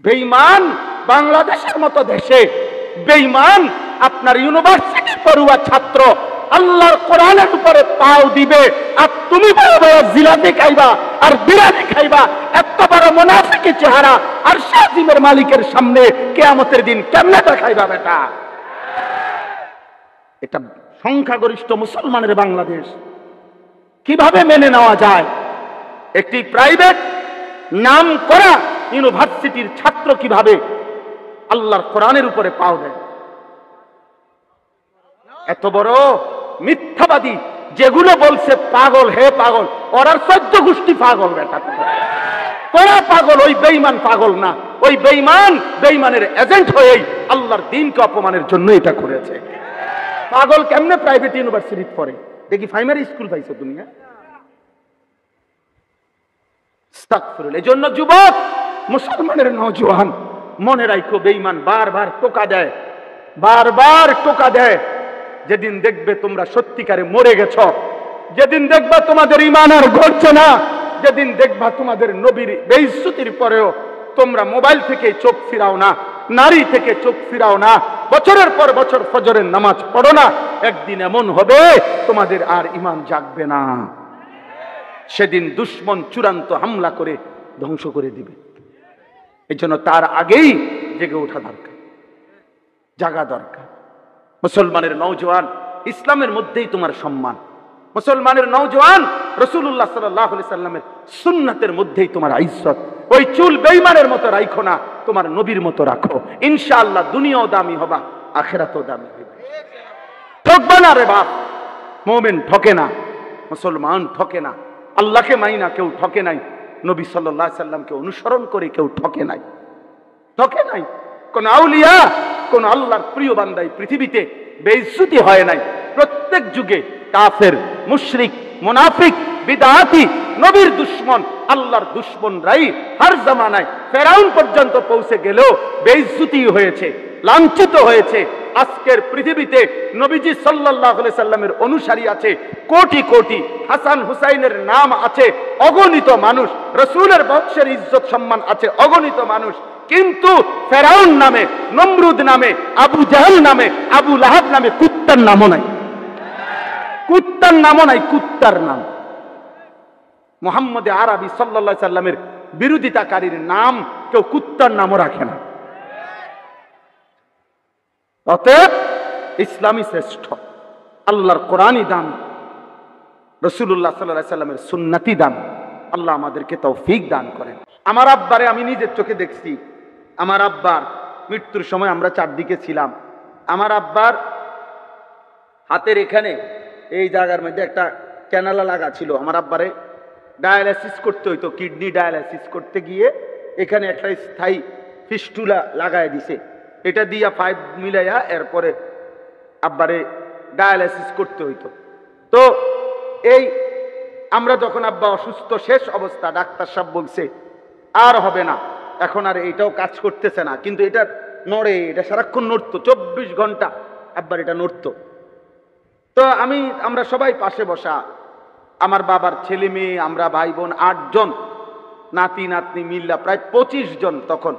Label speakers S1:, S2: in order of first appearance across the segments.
S1: বেঈমান বাংলাদেশের মতো দেশে বেঈমান আপনার ইউনিভার্সিটি পড়ুয়া ছাত্র আল্লাহর কোরআনের উপরে পাও দিবে, আর তুমি বড় বড় জিলাপি খাইবা আর বিরিয়ানি খাইবা। এত বড় মুনাফিকের চেহারা আর শাহিমের মালিকের সামনে কিয়ামতের দিন কেমনে দেখাইবা বেটা? এটা সংখ্যাগরিষ্ঠ মুসলমানের বাংলাদেশ, কিভাবে মেনে নেওয়া যায়? একটি প্রাইভেট নাম করা ইউনিভার্সিটির ছাত্র কিভাবে আল্লাহর কোরআনের উপরে পাও দেয়? এত বড় মিথ্যাবাদী, যেগুলো বলছে পাগল, হে পাগল, ওরার 14 গোষ্ঠী পাগল বেটা। তোরা পাগল, ওই বেঈমান পাগল না। ওই বেঈমান বেঈমানের এজেন্ট হয়েই আল্লাহর দ্বীনকে অপমানের জন্য এটা করেছে। পাগল কেমনে প্রাইভেট ইউনিভার্সিটিতে পড়ে? দেখি প্রাইমারি স্কুল পাইছো তুমি? আস্তাগফিরুল্লাহ। এজন্য যুবক মুসলমানের নওজোয়ান মনে রাখো, বেঈমান বারবার টোকা দেয়, বারবার টোকা দেয়। যেদিন দেখবে তোমরা সত্যিকারে মরে গেছ, যেদিন দেখবা তোমাদের ঈমান আর ঘটছে না, যেদিন দেখবা তোমাদের নবীর বেইজ্জতির পরেও তোমরা মোবাইল থেকে চোখ ফিরাও না, নারী থেকে চোখ ফিরাও না, বছরের পর বছর ফজরের নামাজ পড়ো না, একদিন এমন হবে তোমাদের আর ঈমান জাগবে না। সেদিন দুশমন চূড়ান্ত হামলা করে ধ্বংস করে দিবে। এই জন্য তার আগেই জেগে ওঠা দরকার, জাগা দরকার। মুসলমানের নওজোয়ান, ইসলামের মধ্যেই তোমার সম্মান। মুসলমানের নওজোয়ান, রাসূলুল্লাহ সাল্লাল্লাহু আলাইহি সাল্লামের সুন্নাতের মধ্যেই তোমার ইজ্জত। ওই চুল বেঈমানের মতো রাখো না, তোমার নবীর মতো রাখো। ইনশাআল্লাহ দুনিয়াও দামি হবা, আখিরাতও দামি হবে। ঠকবা না রে বাপ। মুমিন ঠকে না, মুসলমান ঠকে না। আল্লাহকে মানি না কেউ ঠকে নাই, নবী সাল্লাল্লাহু আলাইহি সাল্লামকে অনুসরণ করে কেউ ঠকে নাই, ঠকে নাই। কোন আউলিয়া, কোন আল্লাহর প্রিয় বান্দাই পৃথিবীতে বেইজ্জতি হয় নাই। প্রত্যেক যুগে কাফের, মুশরিক, মুনাফিক, বিদআতি, নবীর দুশমন, আল্লাহর দুশমনরাই হর জামানায় ফেরাউন পর্যন্ত পৌঁছে গেলেও বেইজ্জতি হয়েছে, লাঞ্ছিত হয়েছে। আজকের পৃথিবীতে নবীজি সাল্লাল্লাহু আলাইহি সাল্লামের অনুসারী আছে কোটি কোটি, হাসান হুসাইনের নাম আছে অগণিত মানুষ, রাসূলের বংশের ইজ্জত সম্মান আছে অগণিত মানুষ। কিন্তু ফেরাউন নামে, নমরুদ নামে, আবু জাহেল নামে, আবু লাহাব নামে কুত্তার নামও নাই, কুত্তার নামও নাই, কুত্তার নাম। মুহাম্মদ আরবি সাল্লাল্লাহু আলাইহি সাল্লামের বিরোধিতাকারীর নাম কেউ কুত্তার নামও রাখে না। অতএব ইসলামই শ্রেষ্ঠ, আল্লাহর কোরআনই দামি, রাসূলুল্লাহ সাল্লাল্লাহু আলাইহি সাল্লামের সুন্নাতি দামি। আল্লাহ আমাদেরকে তৌফিক দান করেন। আমার আব্বারে আমি নিজের চোখে দেখছি। আমার আব্বার মৃত্যুর সময় আমরা চারদিকে ছিলাম। আমার আব্বার হাতের এখানে এই জায়গার মধ্যে একটা ক্যানালা লাগা ছিল। আমার আব্বারে ডায়ালাইসিস করতে হইতো, কিডনি ডায়ালাইসিস করতে গিয়ে এখানে একটা স্থায়ী ফিস্টুলা লাগায় দিছে। এটা দিয়া পাইপ মিলাইয়া এরপরে আব্বারে ডায়ালাইসিস করতে হইতো। তো এই আমরা যখন আব্বা অসুস্থ শেষ অবস্থা, ডাক্তার সাহেব বলছে আর হবে না, এখন আর এটাও কাজ করতেছে না, কিন্তু এটা নড়ে, এটা সারাক্ষণ নড়তো, 24 ঘন্টা আব্বার এটা নড়তো। তো আমরা সবাই পাশে বসা, আমার বাবার ছেলে মেয়ে, আমরা ভাই বোন 8 জন, নাতি নাতনি মিল্লা প্রায় 25 জন তখন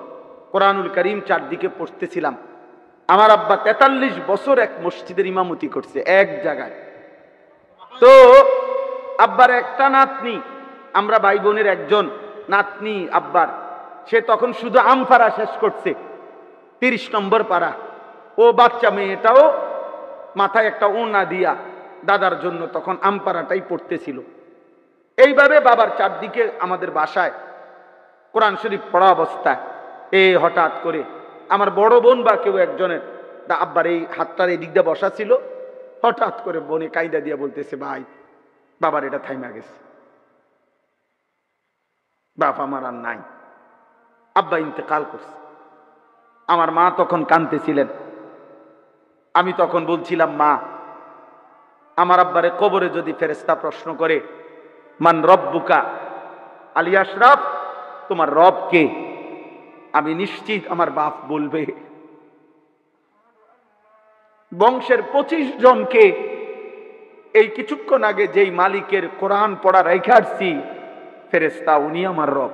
S1: কোরআনুল কারীম চারদিকে পড়তেছিলাম। আমার আব্বা 43 বছর এক মসজিদের ইমামতি করছে এক জায়গায়। তো আব্বার একটা নাতনি, আমরা ভাই বোনের একজন নাতনি আব্বার, সে তখন শুধু আমপাড়া শেষ করছে, 30 নম্বর পাড়া। ও বাচ্চা মেয়েটাও মাথায় একটা ওড়না দিয়া দাদার জন্য তখন আমপাড়াটাই পড়তেছিল। এইভাবে বাবার চারদিকে আমাদের বাসায় কোরআন শরীফ পড়া অবস্থায় হঠাৎ করে আমার বড় বোন বা কেউ একজনের আব্বার এই হাতটার এই দিক দিয়ে বসা ছিল, হঠাৎ করে বোনে কায়দা দিয়া বলতেছে, ভাই বাবার এটা থাইমা গেছে, বাপ আমার আর নাই, আব্বা ইন্তেকাল করছে। আমার মা তখন কাঁদতেছিলেন। আমি তখন বলছিলাম, মা আমার আব্বারে কবরে যদি ফেরেশতা প্রশ্ন করে, মান রব্বুকা, আলী আশরাফ তোমার রব কে, আমি নিশ্চিত আমার বাপ বলবে বংশের 25 জনকে এই কিছুক্ষণ আগে যেই মালিকের কোরআন পড়া রেখে আসছি ফেরেশতা, উনি আমার রব।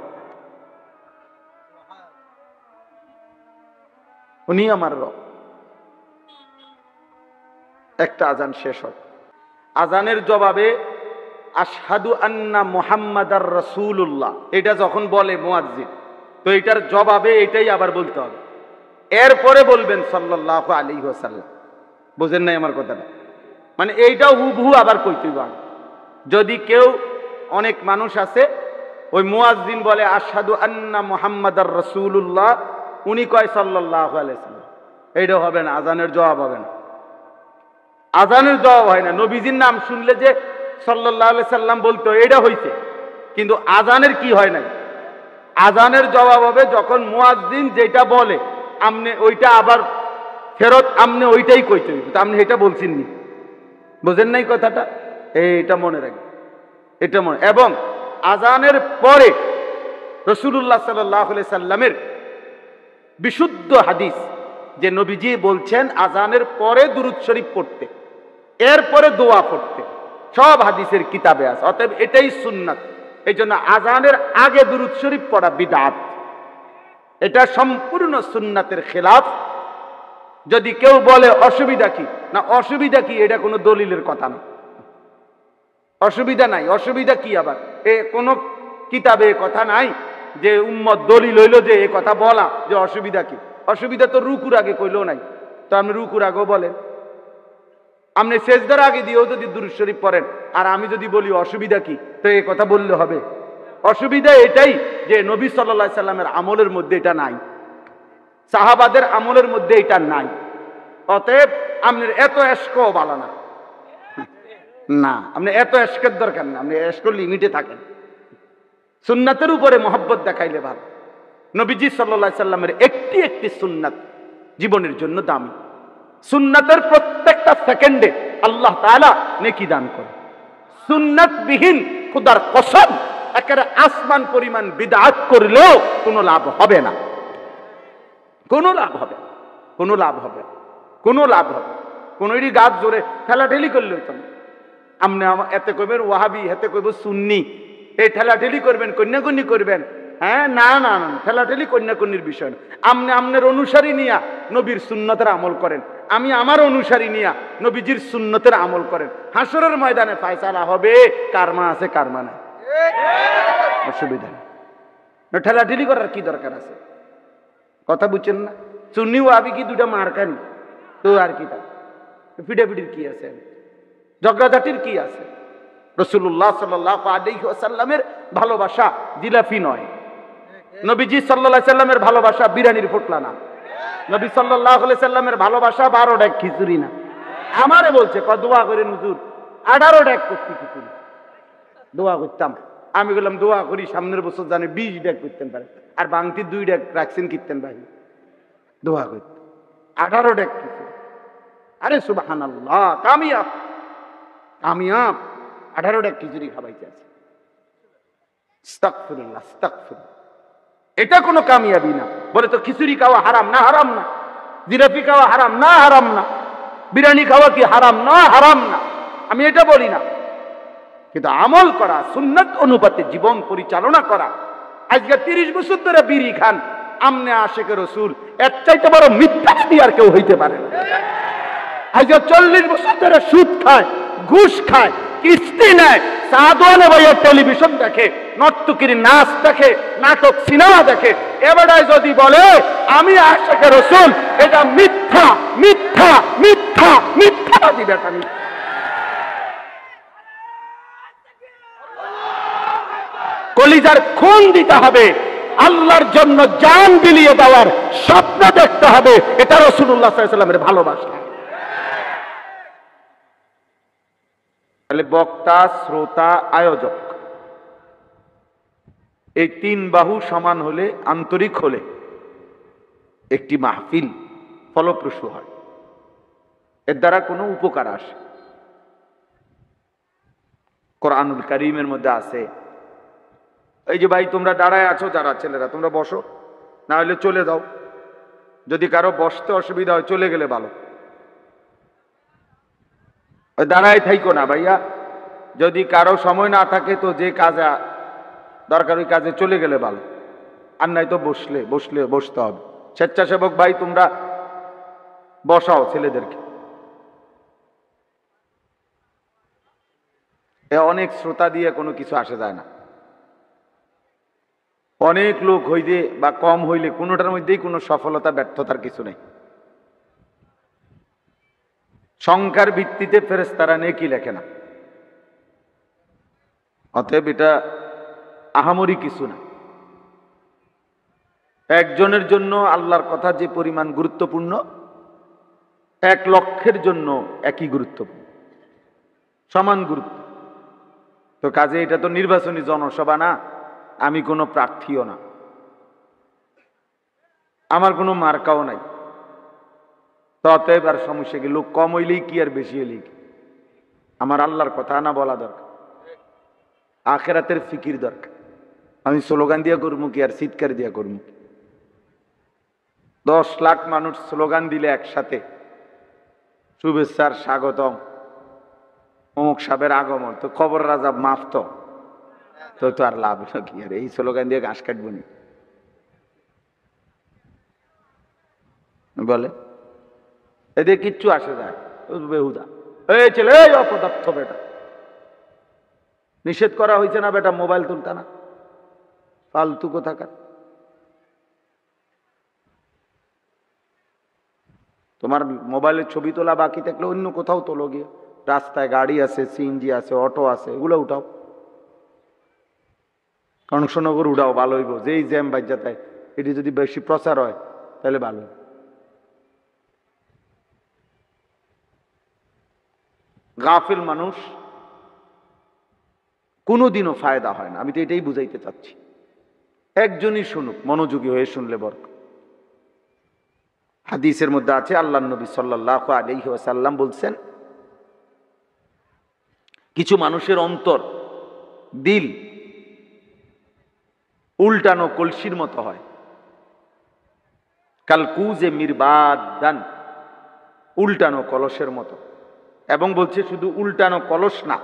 S1: উনি আমার রব। একটা আজান শেষ হয়, আজানের জবাবে আশহাদু আন্না মুহাম্মাদার রাসূলুল্লাহ এটা যখন বলে মুয়াজ্জিন, তো এটার জবাবে এটাই আবার বলতে হবে, এরপরে বলবেন সাল্লাল্লাহু আলাইহি ওয়াসাল্লাম। বুঝেন নাই আমার কথাটা? মানে এইটাও হুবহু আবার কইতে হবে। যদি কেউ, অনেক মানুষ আছে ওই মুয়াজ্জিন বলে আশহাদু আন্না মুহাম্মাদার রাসূলুল্লাহ, উনি কয় সাল্লাল্লাহু আলাইহি ওয়াসাল্লাম, এইটা হবে না, আজানের জবাব হবে না। আজানের জবাব হয় না। নবীজির নাম শুনলে যে সাল্লাল্লাহু আলাইহি সাল্লাম বলতো এটা হইছে, কিন্তু আজানের কি হয় নাই? আজানের জবাব হবে যখন মুয়াজ্জিন যেটা বলে আপনি ওইটা আবার ফেরত আপনি ওইটাই কইতে হইবে। তো আপনি এটা বলছেন নি, বুঝেন নাই কথাটা? এইটা মনে রাখবেন, এটা মনে। এবং আজানের পরে রাসূলুল্লাহ সাল্লাল্লাহু আলাইহি সাল্লামের বিশুদ্ধ হাদিস যে নবীজি বলছেন আজানের পরে দুরূদ শরীফ পড়তে, এরপরে দোয়া পড়তে, সব হাদিসের কিতাবে আছে। অতএব এটাই সুন্নাত। এই জন্য আজানের আগে দুরূদ শরীফ পড়া বিদআত, এটা সম্পূর্ণ সুন্নাতের খেলাফ। যদি কেউ বলে অসুবিধা কি, না অসুবিধা কি, এটা কোনো দলিলের কথা না, অসুবিধা নাই। অসুবিধা কি আবার? এ কোনো কিতাবে কথা নাই যে উম্মত দলিল হইল যে এ কথা বলা যে অসুবিধা কি। অসুবিধা তো রুকুর আগে কইলেও নাই, তো আপনি রুকুর আগেও বলেন, আপনি সেজদার আগে দিয়েও যদি দুরূদ শরীফ পড়েন, আর আমি যদি বলি অসুবিধা কি, তো এই কথা বললে হবে? অসুবিধা এটাই যে নবী সাল্লাল্লাহু আলাইহি সাল্লামের আমলের মধ্যে এটা নাই, সাহাবাদের আমলের মধ্যে এটা নাই। অতএব আপনার এত এশকও ভালো না, না আপনি এত এশকের দরকার না, আপনি এশকর লিমিটে থাকেন। সুন্নাতের উপরে মহব্বত দেখাইলে ভালো। নবীজি সাল্লাল্লাহু আলাইহি সাল্লামের একটি একটি সুন্নাত জীবনের জন্য দামি। সুন্নাতের প্রত্যেকটা সেকেন্ডে আল্লাহ তাআলা নেকি দান করে। সুন্নাত বিহীন খুদার কসম একেবারে আসমান পরিমাণ বিদআত করলেও কোনো লাভ হবে না, কোনো লাভ হবে, কোনো লাভ হবে, কোনো লাভ হবে। কোনোরই গাছ জোরে ঠেলাঠেলি করলে হইতো না। আপনি এতে কইবেন ওয়াহাবি, হেতে কইব সুন্নি, এই ঠেলাঠেলি করবেন, কন্যাকন্যি করবেন। হ্যাঁ, না না না, ঠেলাঠেলি কন্যাকন্যির বিষয় না। আপনি আপনার অনুসারী নিয়া নবীর সুন্নতের আমল করেন, আমি আমার অনুসারী নিয়া নবীজির সুন্নতের আমল করেন। হাসরের ময়দানে ফায়সালা হবে কার মা আছে কার মা নাই, অসুবিধা নেই। ঠেলাঠেলি করার কি দরকার আছে? কথা বুঝছেন না? সুন্নি ওয়াহাবি কি দুটা মার খান, তো আর কি তা পিটাপিটির কি আছে, ঝগড়াঝাটির কি আছে? রাসূলুল্লাহ সাল্লাল্লাহু আলাইহি ওয়াসাল্লামের ভালোবাসা জিলাপি নয়, নবীজি সাল্লাল্লাহু আলাইহি সাল্লামের ভালোবাসা বিরিয়ানির ফোটলা না, নবী সাল্লাল্লাহু আলাইহি সাল্লামের ভালোবাসা 12 ডেক খিচুড়ি না। আমারে বলছে দোয়া করেন হুজুর, 18 ডেক করছি খিচুড়ি, দোয়া করতাম। আমি বললাম দোয়া করি সামনের বছর জানে 20 ডেক করতেন পারে, আর বাংতি 2 ডেক রাখছেন কিনতেন ভাই, দোয়া করতেন 18 ডেক খিচুড়ি। আরে সুবহানাল্লাহ, কামিয়াব কামিয়াব, 18 ডেক খিচুড়ি খাবাইতে আছে। আস্তাগফিরুল্লাহ, আস্তাগফিরুল্লাহ, এটা কোনো কামিয়াবি না। বলে তো খিচুড়ি খাওয়া হারাম না? হারাম না। জিলাপি খাওয়া হারাম না? হারাম না। বিরিয়ানি খাওয়া কি হারাম না? হারাম না। আমি এটা বলি না, কিন্তু আমল করা, সুন্নাত অনুপাতে জীবন পরিচালনা করা। আজকে 30 বছর ধরে বিড়ি খান, আমনে আশেকে রসুল, এর চাইতে বড় মিথ্যাবাদী আর কেউ হইতে পারে না। আজকে 40 বছর ধরে সুদ খায়, ঘুষ খায়, কিস্তি নেয়, সাদওয়ানে ভাইয়া টেলিভিশন দেখে, নর্তকীর নাচ দেখে, নাটক সিনেমা দেখে, এবারে যদি বলে আমি আশেকে রসুল, এটা মিথ্যা মিথ্যা মিথ্যা মিথ্যাবাদী বেটা। কলিজার খুন দিতে হবে, আল্লাহর জন্য জান বিলিয়ে দেওয়ার স্বপ্ন দেখতে হবে। এটা রাসূলুল্লাহ সাল্লাল্লাহু আলাইহি ওয়াসাল্লামের ভালোবাসা। তাহলে বক্তা, শ্রোতা, আয়োজক, এই 3 বাহু সমান হলে, আন্তরিক হলে একটি মাহফিল ফলপ্রসূ হয়, এর দ্বারা কোনো উপকার আসে। কোরআনুল কারীমের মধ্যে আছে, এই যে ভাই তোমরা দাঁড়ায় আছো, যারা ছেলেরা তোমরা বসো, না হলে চলে যাও। যদি কারো বসতে অসুবিধা হয় চলে গেলে ভালো, দাঁড়ায় থাইকো না ভাইয়া। যদি কারো সময় না থাকে তো যে কাজে দরকার ওই কাজে চলে গেলে ভালো, আর নাই তো বসতে হবে। স্বেচ্ছাসেবক ভাই তোমরা বসাও ছেলেদেরকে। অনেক শ্রোতা দিয়ে কোনো কিছু আসে যায় না। অনেক লোক হইলে বা কম হইলে কোনোটার মধ্যেই কোনো সফলতা ব্যর্থতার কিছু নেই। সংখ্যার ভিত্তিতে ফেরেশতারা নেকি লেখে না। অতএব এটা আহামরি কিছু না। একজনের জন্য আল্লাহর কথা যে পরিমাণ গুরুত্বপূর্ণ, 1 লক্ষের জন্য একই গুরুত্বপূর্ণ, সমান গুরুত্ব। তো কাজে এটা তো নির্বাচনী জনসভা না, আমি কোনো প্রার্থীও না, আমার কোনো মার্কাও নাই। তো অতএব আর সমস্যা কি? লোক কম হইলেই কি আর বেশি হইলেই কি? আমার আল্লাহর কথা না বলা দরকার, আখেরাতের ফিকির দরকার। আমি স্লোগান দিয়া করবো কি আর চিৎকার দিয়া করবো? 10 লাখ মানুষ স্লোগান দিলে একসাথে শুভেচ্ছার স্বাগতম, অমুক সাহেবের আগমন, তো খবর রাজা মাফ, তো তো আর লাভ হলো কি? আর এই স্লোগান দিয়ে ঘাস কাটবো নি? বলে এদের কিচ্ছু আসে যায়, বেহুদা। এই ছেলে, এই অপদার্থ বেটা, নিষেধ করা হয়েছে না বেটা মোবাইল তুলতা না? ফালতু কোথাকার। তোমার মোবাইলের ছবি তোলা বাকি থাকলে অন্য কোথাও তোলো গিয়ে। রাস্তায় গাড়ি আছে, সিএনজি আছে, অটো আছে, এগুলো উঠাও। কংসনগর উঠাও, ভালো হইব। যেই জ্যাম বাজ্যাতায় এটি যদি বেশি প্রচার হয় তাহলে ভালো। গাফিল মানুষ কোনোদিনও ফায়দা হয় না। আমি তো এটাই বুঝাইতে চাচ্ছি। একজনই শুনুক, মনোযোগী হয়ে শুনলে বরকত। হাদিসের মধ্যে আছে, আল্লাহর নবী সাল্লাল্লাহু আলাইহি ওয়াসাল্লাম বলছেন, কিছু মানুষের অন্তর, দিল উল্টানো কলসির মতো হয়, কালকুজে মিরবাদান, উল্টানো কলসের মতো। এবং বলছে শুধু উল্টানো কলস না,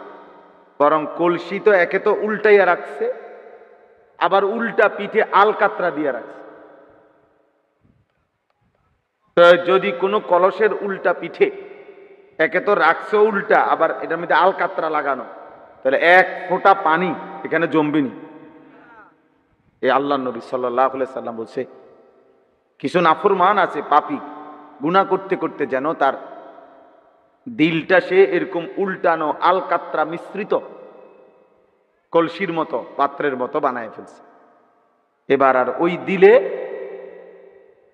S1: বরং কলসি তো একে তো উল্টাইয়া রাখছে, আবার উল্টা পিঠে আলকাতরা দিয়ে রাখছে। তো যদি কোনো কলসের উল্টা পিঠে একে তো রাখছে উল্টা, আবার এটার মধ্যে আলকাতরা লাগানো, তাহলে 1 ফোঁটা পানি এখানে জমবেনি। এই আল্লাহ নবী সাল্লাল্লাহু আলাইহি সাল্লাম বলছে, কিছু নাফরমান আছে, পাপী, গুনাহ করতে করতে যেন তার দিলটা সে এরকম উল্টানো আলকাতরা মিশ্রিত কলসির মতো, পাত্রের মতো বানায় ফেলছে। এবার আর ওই দিলে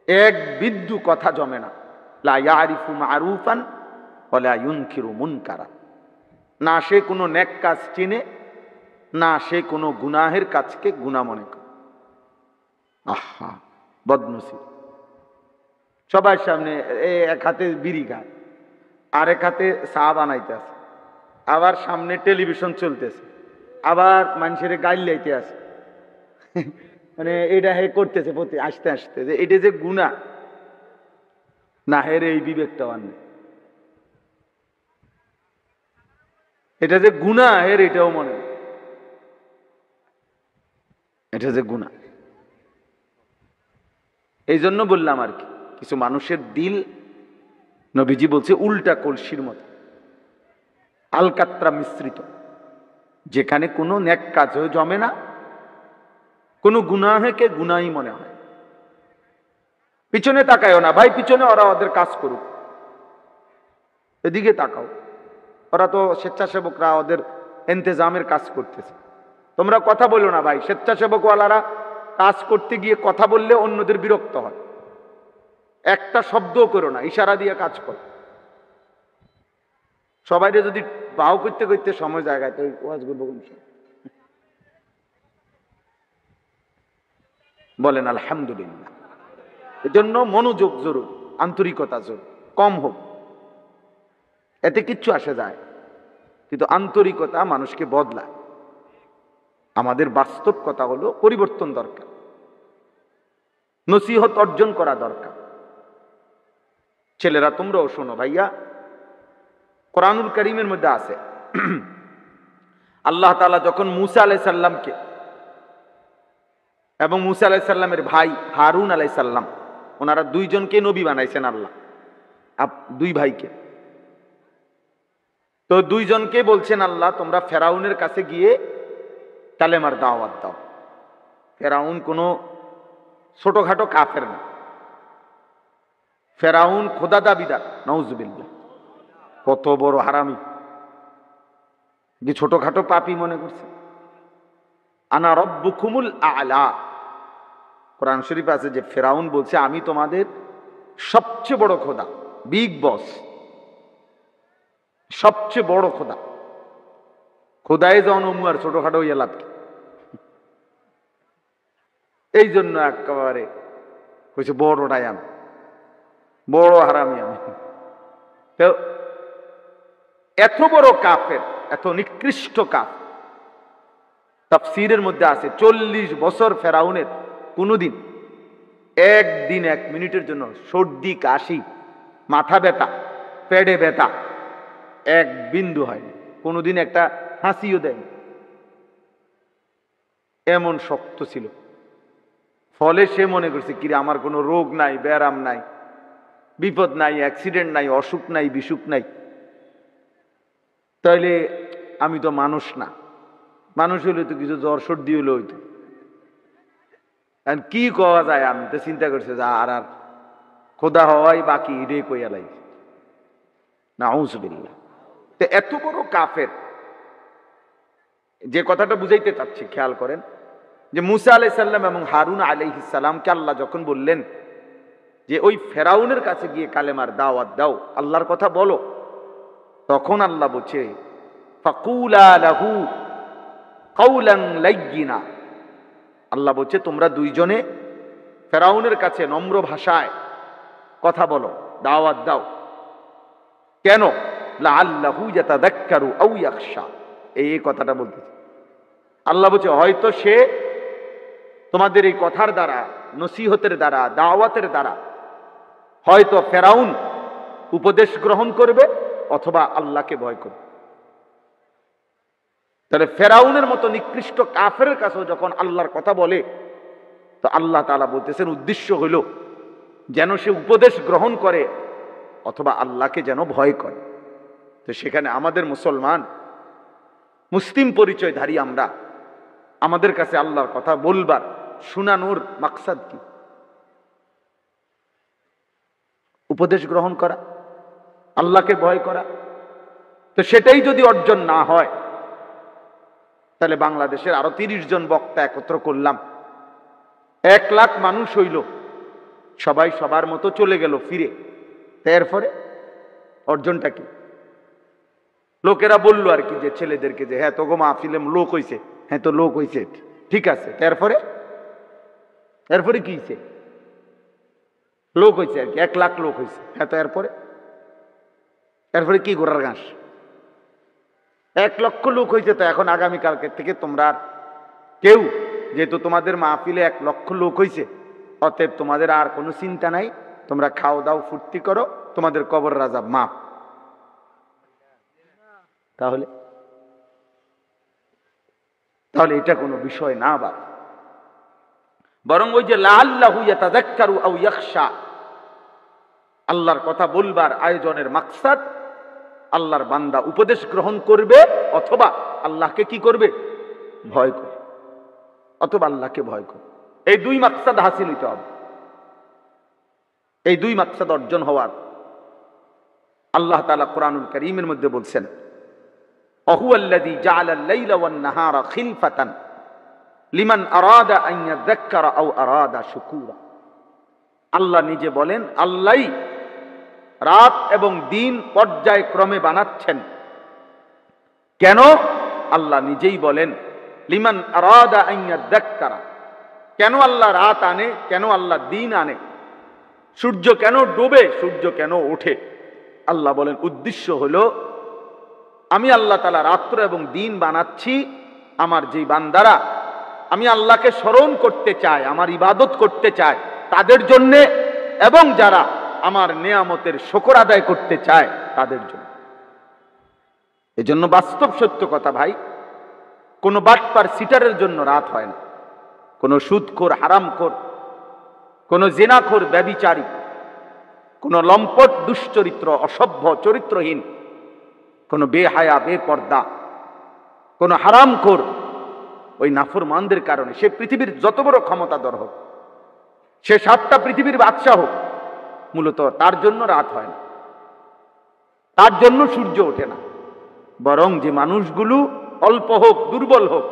S1: এক বিন্দু কথা জমে না। লা ইয়ারিফু মারুফান ওয়ালা ইউনকিরু মুনকারা। না সে কোনো নেক কাজ চিনে, না সে কোনো গুনাহের কাজকে গুনাহ মনে করে। আহা, বদনসিব। সবার সামনে এক হাতে বিড়ি খায়, আরেক হাতে চা বানাইতে আছে, আবার সামনে টেলিভিশন চলতেছে, আবার মানুষের গাইল লাইতে আছে। মানে এটা হে করতেছে প্রতি আসতে আসতে, যে এটা যে গুনাহ না, হের এই বিবেকটাও আর নেই। এটা যে গুনাহ এর এটাও মনে নেই, এটা যে গুনাহ। এই জন্য বললাম আর কি, কিছু মানুষের দিল, নবীজি বলছে, উল্টা কলসির মতো, আলকাতরা মিশ্রিত, যেখানে কোনো নেক কাজও জমে না, কোনো গুনাহকে গুনাহই মনে হয়। পিছনে তাকায়ও না ভাই, পিছনে ওরা ওদের কাজ করুক, এদিকে তাকাও। ওরা তো স্বেচ্ছাসেবকরা ওদের ইন্তেজামের কাজ করতেছে, তোমরা কথা বলো না ভাই। স্বেচ্ছাসেবকওয়ালারা কাজ করতে গিয়ে কথা বললে অন্যদের বিরক্ত হয়, একটা শব্দও করো না, ইশারা দিয়ে কাজ করো। সবাই যদি বাউ করতে করতে সময় জায়গায়, তো ওয়াজ করবো কোন সময়? বলেন আলহামদুলিল্লাহ। এজন্য মনোযোগ জরুরি, আন্তরিকতা জরুরি, কম হোক, এতে কিচ্ছু আসে যায়, কিন্তু আন্তরিকতা মানুষকে বদলায়। আমাদের বাস্তব কথা হলো পরিবর্তন দরকার, নসিহত অর্জন করা দরকার। ছেলেরা তোমরাও শোনো ভাইয়া, কোরআনুল কারীমের মধ্যে আছে, আল্লাহ তাআলা যখন মূসা আলাইহিস সালামকে এবং মূসা আলাইহিস সালামের ভাই হারুন আলাইহিস সালাম, ওনারা দুইজনকে নবী বানাইছেন আল্লাহ। দুই ভাইকে। তো দুইজনকে বলছেন আল্লাহ তোমরা ফেরাউনের কাছে গিয়ে কালেমার দাওয়াত দাও। ফেরাউন কোনো ছোটখাটো কাফের না, ফেরাউন খোদা দাবিদার, নাউজুবিল্লাহ। কত বড় হারামি, কি ছোটখাটো পাপী মনে করছে। আনা রব্বুকুমুল আলা, কোরআন শরীফ আছে যে ফেরাউন বলছে আমি তোমাদের সবচেয়ে বড় খোদা, বিগ বস, সবচেয়ে বড় খোদা। খোদায় জনমু আর ছোটখাটো হইয়া লাভ কি? এই জন্য একেবারে কইছে বড়টাই আমি, বড় হারামি আমি। তো এত বড় কাফের, এত নিকৃষ্ট কাফের, তাফসীরের মধ্যে আছে 40 বছর ফেরাউনের কোনদিন একদিন 1 মিনিটের জন্য সর্দি কাশি মাথা ব্যথা পেটে ব্যথা এক বিন্দু হয়নি, কোনদিন একটা হাসিও দেয়নি, এমন শক্ত ছিল। ফলে সে মনে করছে কিরে আমার কোনো রোগ নাই, ব্যারাম নাই, বিপদ নাই, অ্যাক্সিডেন্ট নাই, অসুখ নাই, বিসুখ নাই, তাইলে আমি তো মানুষ না, মানুষ হইলে তো কিছু জ্বর সর্দি হইলে হইতো, কি কওয়া যায়। আমি তো চিন্তা করছি যে আর খোদা হওয়াই বাকি, এটাই কইয়া লাগছে। নাউজুবিল্লাহ। তো এত বড় কাফের, যে কথাটা বুঝাইতে চাচ্ছি খেয়াল করেন, যে মুসা আলাইহিস সালাম এবং হারুন আলাইহিস সালামকে আল্লাহ যখন বললেন যে ওই ফেরাউনের কাছে গিয়ে কালেমার দাওয়াত দাও, আল্লাহর কথা বলো, তখন আল্লাহ বলছে ফাকুলা লাহু কাওলান লাইয়িনা, আল্লাহ বলছে তোমরা দুইজনে ফেরাউনের কাছে নম্র ভাষায় কথা বলো, দাওয়াত দাও। কেন? লাআল্লাহু ইয়াতাযাক্কারু আও ইয়াখশা, এই কথাটা বলতেছে। আল্লাহ বলছে হয়তো সে তোমাদের এই কথার দ্বারা, নসিহতের দ্বারা, দাওয়াতের দ্বারা হয়তো ফেরাউন উপদেশ গ্রহণ করবে অথবা আল্লাহকে ভয় করবে। তাহলে ফেরাউনের মতো নিকৃষ্ট কাফেরের কাছেও যখন আল্লাহর কথা বলে, তো আল্লাহ তাআলা বলতেছেন উদ্দেশ্য হইল যেন সে উপদেশ গ্রহণ করে অথবা আল্লাহকে যেন ভয় করে। তো সেখানে আমাদের মুসলমান, মুসলিম পরিচয়ধারী আমরা, আমাদের কাছে আল্লাহর কথা বলবার, শোনানোর মাকসাদ কি? উপদেশ গ্রহণ করা, আল্লাহকে ভয় করা। তো সেটাই যদি অর্জন না হয়, তাহলে বাংলাদেশের আরো 30 জন বক্তা একত্র করলাম, 1 লাখ মানুষ হইল, সবাই সবার মতো চলে গেল ফিরে, এরপরে অর্জনটা কি? লোকেরা বললো আর কি, যে ছেলেদেরকে যে হ্যাঁ তোগো মাহফিলে লোক হইছে, হ্যাঁ তো লোক হইছে, ঠিক আছে, এরপরে এরপরে কি হইছে? লোক হইছে আর কি, 1 লাখ লোক হইছে, হ্যাঁ তো এরপরে এরপরে কি ঘোড়ার ঘাস? 1 লক্ষ লোক হয়েছে, তো এখন আগামীকালকে থেকে তোমরা কেউ, যেহেতু তোমাদের মাহফিলে 1 লক্ষ লোক হয়েছে, অতএব তোমাদের আর কোনো চিন্তা নাই, তোমরা খাও দাও ফুর্তি করো, তোমাদের কবর রাজা মাপ। তাহলে তাহলে এটা কোনো বিষয় না, বা বরং ওই যে লাআল্লাহু ইয়াতাযাক্কারু আও ইয়াখশা, আল্লাহর কথা বলবার আয়োজনের মাকসাদ আল্লাহর বান্দা উপদেশ গ্রহণ করবে অথবা আল্লাহকে কি করবে? ভয় করবে, অথবা আল্লাহকে ভয় করবে। এই 2 মাকসাদ হাসিল হইতে হবে। এই 2 মাকসাদ অর্জন হওয়ার আল্লাহ তাআলা কোরআনুল কারীমের মধ্যে বলছেন অহুয়াল্লাযী জাআলাল লাইলা ওয়ান নাহারা খিলফাতান লিমান আরাদা আন ইয়াযাক্কারা আও আরাদা শুকুরা। আল্লাহ নিজে বলেন আল্লাহই রাত এবং দিন পর্যায়ক্রমে বানাচ্ছেন। কেন? আল্লাহ নিজেই বলেন লিমান আরাদা আন ইয়াযাক্কারা। কেন আল্লাহ রাত আনে, কেন আল্লাহ দিন আনে, সূর্য কেন ডুবে, সূর্য কেন ওঠে? আল্লাহ বলেন উদ্দেশ্য হলো আমি আল্লাহ তাআলা রাত্র এবং দিন বানাচ্ছি আমার যে বান্দারা আমি আল্লাহকে স্মরণ করতে চায়, আমার ইবাদত করতে চায় তাদের জন্য, এবং যারা আমার নেয়ামতের শুকর আদায় করতে চায় তাদের জন্য। এজন্য বাস্তব সত্য কথা ভাই, কোন বাটপার সিটারের জন্য রাত হয় না, কোন সুদখোর, হারামখোর, কোন জিনাখোর, ব্যভিচারী, কোন লম্পট দুশ্চরিত্র, অসভ্য চরিত্রহীন, কোন বেহায়া বেপর্দা, কোন হারামখোর, ওই নাফরমানদের কারণে সে পৃথিবীর যত বড় ক্ষমতাধর হোক, সে 7টা পৃথিবীর বাদশা হোক, মূলত তার জন্য রাত হয় না, তার জন্য সূর্য ওঠে না। বরং যে মানুষগুলো অল্প হোক, দুর্বল হোক,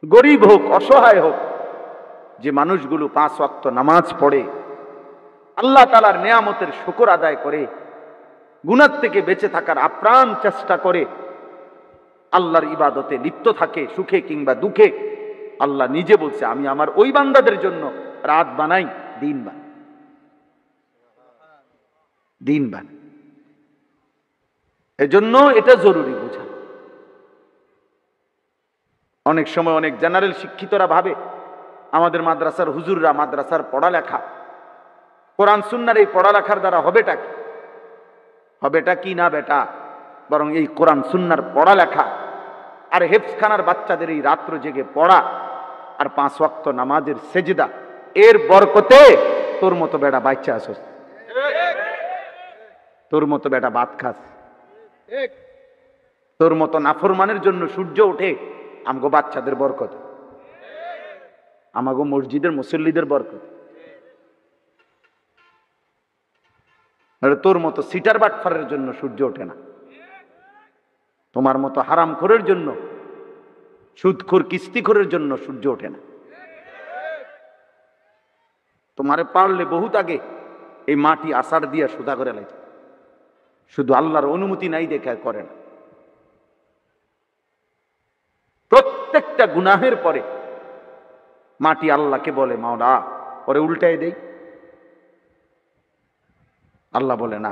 S1: গরিব হোক, অসহায় হোক, যে মানুষগুলো 5 ওয়াক্ত নামাজ পড়ে, আল্লাহ তাআলার নেয়ামতের শুকর আদায় করে, গুনাহ থেকে বেঁচে থাকার আপ্রাণ চেষ্টা করে, আল্লাহর ইবাদতে লিপ্ত থাকে, সুখে কিংবা দুঃখে, আল্লাহ নিজে বলছে আমি আমার ওই বান্দাদের জন্য রাত বানাই, দিন বানাই, দিন বানাই। এজন্য এটা জরুরি বোঝা। অনেক সময় অনেক জেনারেল শিক্ষিতরা ভাবে আমাদের মাদ্রাসার হুজুররা মাদ্রাসার পড়ালেখা, কোরআন সুন্নাহর এই পড়ালেখার দ্বারা হবেটা কি? হবেটা কি না বেটা, বরং এই কোরআন সুন্নাহর পড়ালেখা আর হেফজখানার বাচ্চাদের এই রাত্র জেগে পড়া আর 5 ওয়াক্ত নামাজের সেজদা, এর বরকতে তোর মতো বেটা বাচ্চা আসস, তোর মতো বেটা ভাত খাস, তোর মতো নাফরমানের জন্য সূর্য ওঠে, আমগো বাচ্চাদের বরকত, আমাগো মসজিদের মুসল্লিদের বরকত। তোর মতো সিটার বাটফারের জন্য সূর্য ওঠে না, তোমার মতো হারামখোরের জন্য, সুদখোর কিস্তিখোরের জন্য সূর্য ওঠে না। তোমারে পারলে বহুত আগে এই মাটি আষাঢ় দিয়া সুদা করে লাইত, শুধু আল্লাহর অনুমতি নাই দেখে করে না। প্রত্যেকটা গুনাহের পরে মাটি আল্লাহকে বলে মাওলা পরে উল্টাই দেই, আল্লাহ বলে না,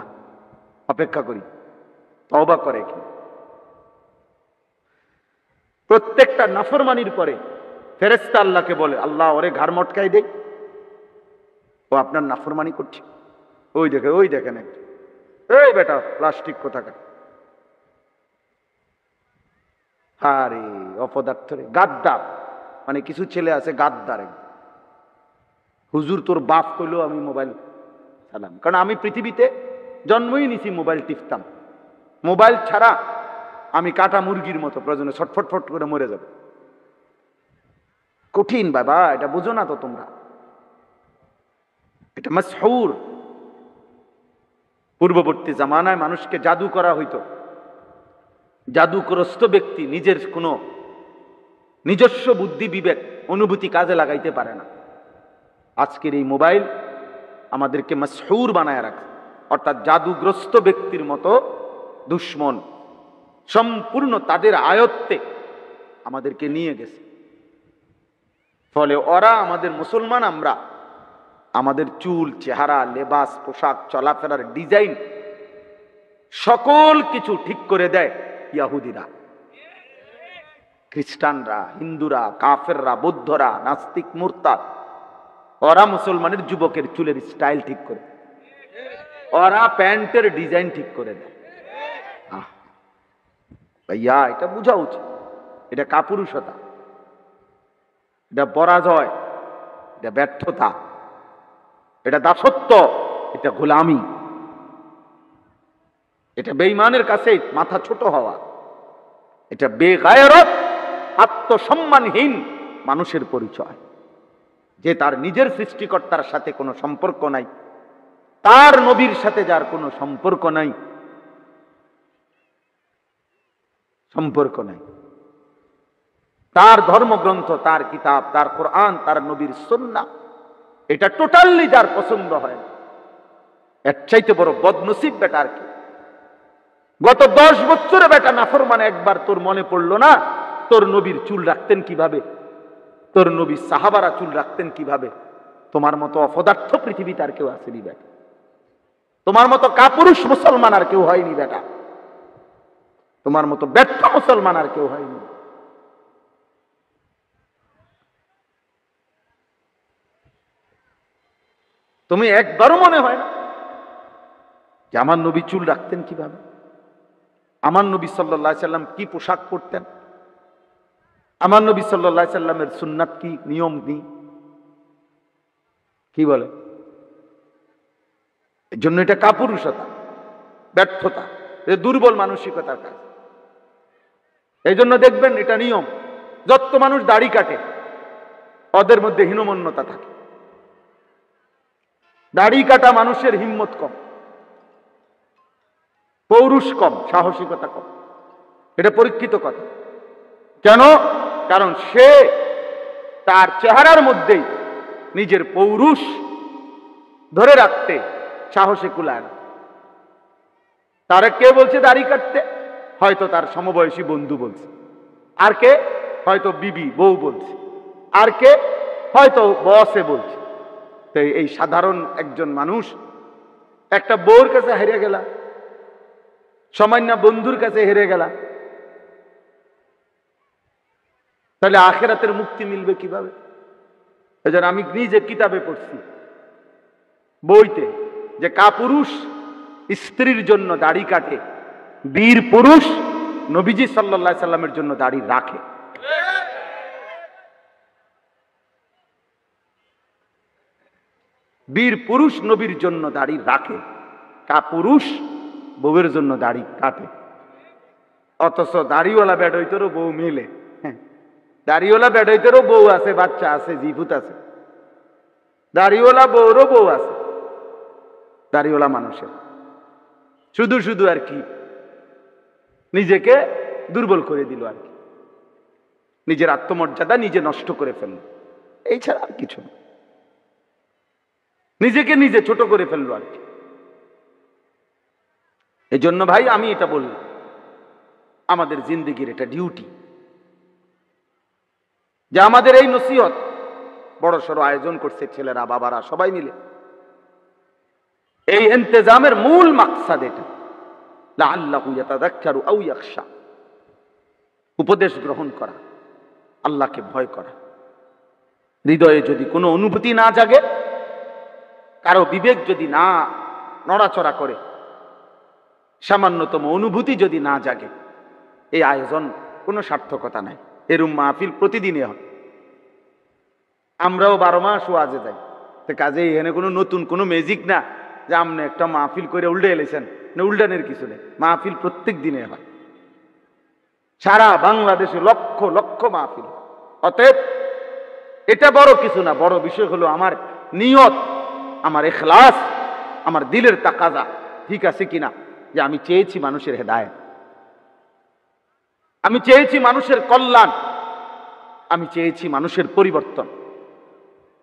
S1: অপেক্ষা করি, তওবা করে কি। প্রত্যেকটা নাফরমানির পরে ফেরেশতা আল্লাহকে বলে আল্লাহ ওরে ঘাড় মটকাই দেই, ও আপনার নাফরমানি করছে, ওই দেখেন একটা, এই বেটা প্লাস্টিক কোথাকার, আরে অপদার্থ রে, গাদ্দার। মানে কিছু ছেলে আছে গাদ্দার, হুজুর তোর বাপ কইলো আমি মোবাইল চালাম, কারণ আমি পৃথিবীতে জন্মই নিছি মোবাইল টিপতাম, মোবাইল ছাড়া আমি কাটা মুরগির মতো প্রয়োজনে ছটফট করে মরে যাব। কঠিন বাবা, এটা বুঝো না তো তোমরা, এটা মাসহুর। পূর্ববর্তী জামানায় মানুষকে জাদু করা হইতো, জাদুগ্রস্ত ব্যক্তি নিজের কোনো নিজস্ব বুদ্ধি বিবেক অনুভূতি কাজে লাগাইতে পারে না। আজকের এই মোবাইল আমাদেরকে মাসহুর বানায় রাখে, অর্থাৎ জাদুগ্রস্ত ব্যক্তির মতো দুশ্মন সম্পূর্ণ তাদের আয়ত্তে আমাদেরকে নিয়ে গেছে। ফলে ওরা আমাদের মুসলমান, আমরা আমাদের চুল, চেহারা, লেবাস, পোশাক, চলাফেরার ডিজাইন সকল কিছু ঠিক করে দেয় ইয়াহুদিরা, খ্রিস্টানরা, হিন্দুরা, কাফেররা, বৌদ্ধরা, নাস্তিক, মুরতাদ। ওরা মুসলমানের যুবকের চুলের স্টাইল ঠিক করে, ওরা প্যান্টের ডিজাইন ঠিক করে দেয়। ভাইয়া এটা বোঝা উচিত, এটা কাপুরুষতা, এটা পরাজয়, এটা ব্যর্থতা, এটা দাসত্ব, এটা গোলামি, এটা বেঈমানের কাছে মাথা ছোট হওয়া, এটা বেগায়রত, আত্মসম্মানহীন মানুষের পরিচয়। যে তার নিজের সৃষ্টিকর্তার সাথে কোনো সম্পর্ক নাই, তার নবীর সাথে যার কোনো সম্পর্ক নাই, তার ধর্মগ্রন্থ, তার কিতাব, তার কোরআন, তার নবীর সুন্নাহ, এটা টোটালি যার পছন্দ হয়, এর চাইতে বড় বদনসিব বেটা আর কি। গত 10 বছরে বেটা নাফরমান, একবার তোর মনে পড়লো না তোর নবীর চুল রাখতেন কিভাবে, তোর নবীর সাহাবারা চুল রাখতেন কিভাবে? তোমার মতো অপদার্থ পৃথিবীতে আর কেউ আসেনি বেটা, তোমার মতো কাপুরুষ মুসলমান আর কেউ হয়নি বেটা, তোমার মতো ব্যর্থ মুসলমান আর কেউ হয়নি। তুমি একবারও মনে হয় না যে আমার নবী চুল রাখতেন কিভাবে, আমার নবী সাল্লাল্লাহু আলাইহি সাল্লাম কি পোশাক পরতেন, আমার নবী সাল্লাল্লাহু আলাইহি সাল্লামের সুন্নাত কি, নিয়ম কি, কি বলে? এই জন্য এটা কাপুরুষতা, ব্যর্থতা, এটা দুর্বল মানসিকতার কাজ। এই জন্য দেখবেন এটা নিয়ম, যত মানুষ দাড়ি কাটে ওদের মধ্যে হীনমন্যতা থাকে। দাড়ি কাটা মানুষের হিম্মত কম, পৌরুষ কম, সাহসিকতা কম। এটা পরীক্ষিত কথা। কেন? কারণ সে তার চেহারার মধ্যেই নিজের পৌরুষ ধরে রাখতে সাহসে কুলায় না। তারা কে বলছে দাড়ি কাটতে? হয়তো তার সমবয়সী বন্ধু বলছে, আর কে হয়তো বিবি বউ বলছে, আর কে হয়তো বসে বলছে। তো এই সাধারণ একজন মানুষ একটা বউর কাছে হেরে গেলা, সামান্য বন্ধুর কাছে হেরে গেলা, তাহলে আখিরাতের মুক্তি মিলবে কিভাবে? এজন্য আমি নিজে কিতাবে পড়ছি, বইতে, যে কাপুরুষ স্ত্রীর জন্য দাড়ি কাটে, বীর পুরুষ নবীজি সাল্লাল্লাহু আলাইহি সাল্লামের জন্য দাড়ি রাখে। বীর পুরুষ নবীর জন্য দাড়ি রাখে, কাপুরুষ বউয়ের জন্য দাড়ি কাটে। অথচ দাড়িওয়ালা বেডইতেরও বউ মেলে, দাড়িওয়ালা বেডইতেরও বউ আছে, বাচ্চা আছে, জিভুত আছে, দাড়িওয়ালা বউরও বউ আছে। দাড়িওয়ালা মানুষের শুধু শুধু আর কি নিজেকে দুর্বল করে দিল, আর কি নিজের আত্মমর্যাদা নিজে নষ্ট করে ফেলল, এই ছাড়া আর কিছু না। নিজেকে নিজে ছোট করে ফেললো আর কি। এই জন্য ভাই আমি এটা বললাম, আমাদের জিন্দেগির এটা ডিউটি যে আমাদের এই নসিহত বড় সড় আয়োজন করছে ছেলেরা বাবারা সবাই মিলে। এই ইন্তেজামের মূল মাকসাদ এটা, লাআল্লাহু ইয়াতাযাক্কারু আও ইয়াখশা, উপদেশ গ্রহণ করা, আল্লাহকে ভয় করা। হৃদয়ে যদি কোনো অনুভূতি না জাগে, কারো বিবেক যদি না নড়াচড়া করে, সামান্যতম অনুভূতি যদি না জাগে, এই আয়োজন কোনো সার্থকতা নাই। এরম মাহফিল প্রতিদিনই হয়। আমরাও 12 মাস ওয়াজে যাই, তো কাজে এখানে কোনো নতুন কোনো ম্যাজিক না যে আপনি একটা মাহফিল করে উল্টে এলেছেন, না, উল্টানের কিছু নেই। মাহফিল প্রত্যেক দিনে হয়, সারা বাংলাদেশে লক্ষ লক্ষ মাহফিল। অতএব এটা বড় কিছু না, বড় বিষয় হলো আমার নিয়ত, আমার ইখলাস, আমার দিলের তাকাজা ঠিক আছে কিনা, যে আমি চেয়েছি মানুষের হেদায়েত, আমি চেয়েছি মানুষের কল্যাণ, আমি চেয়েছি মানুষের পরিবর্তন,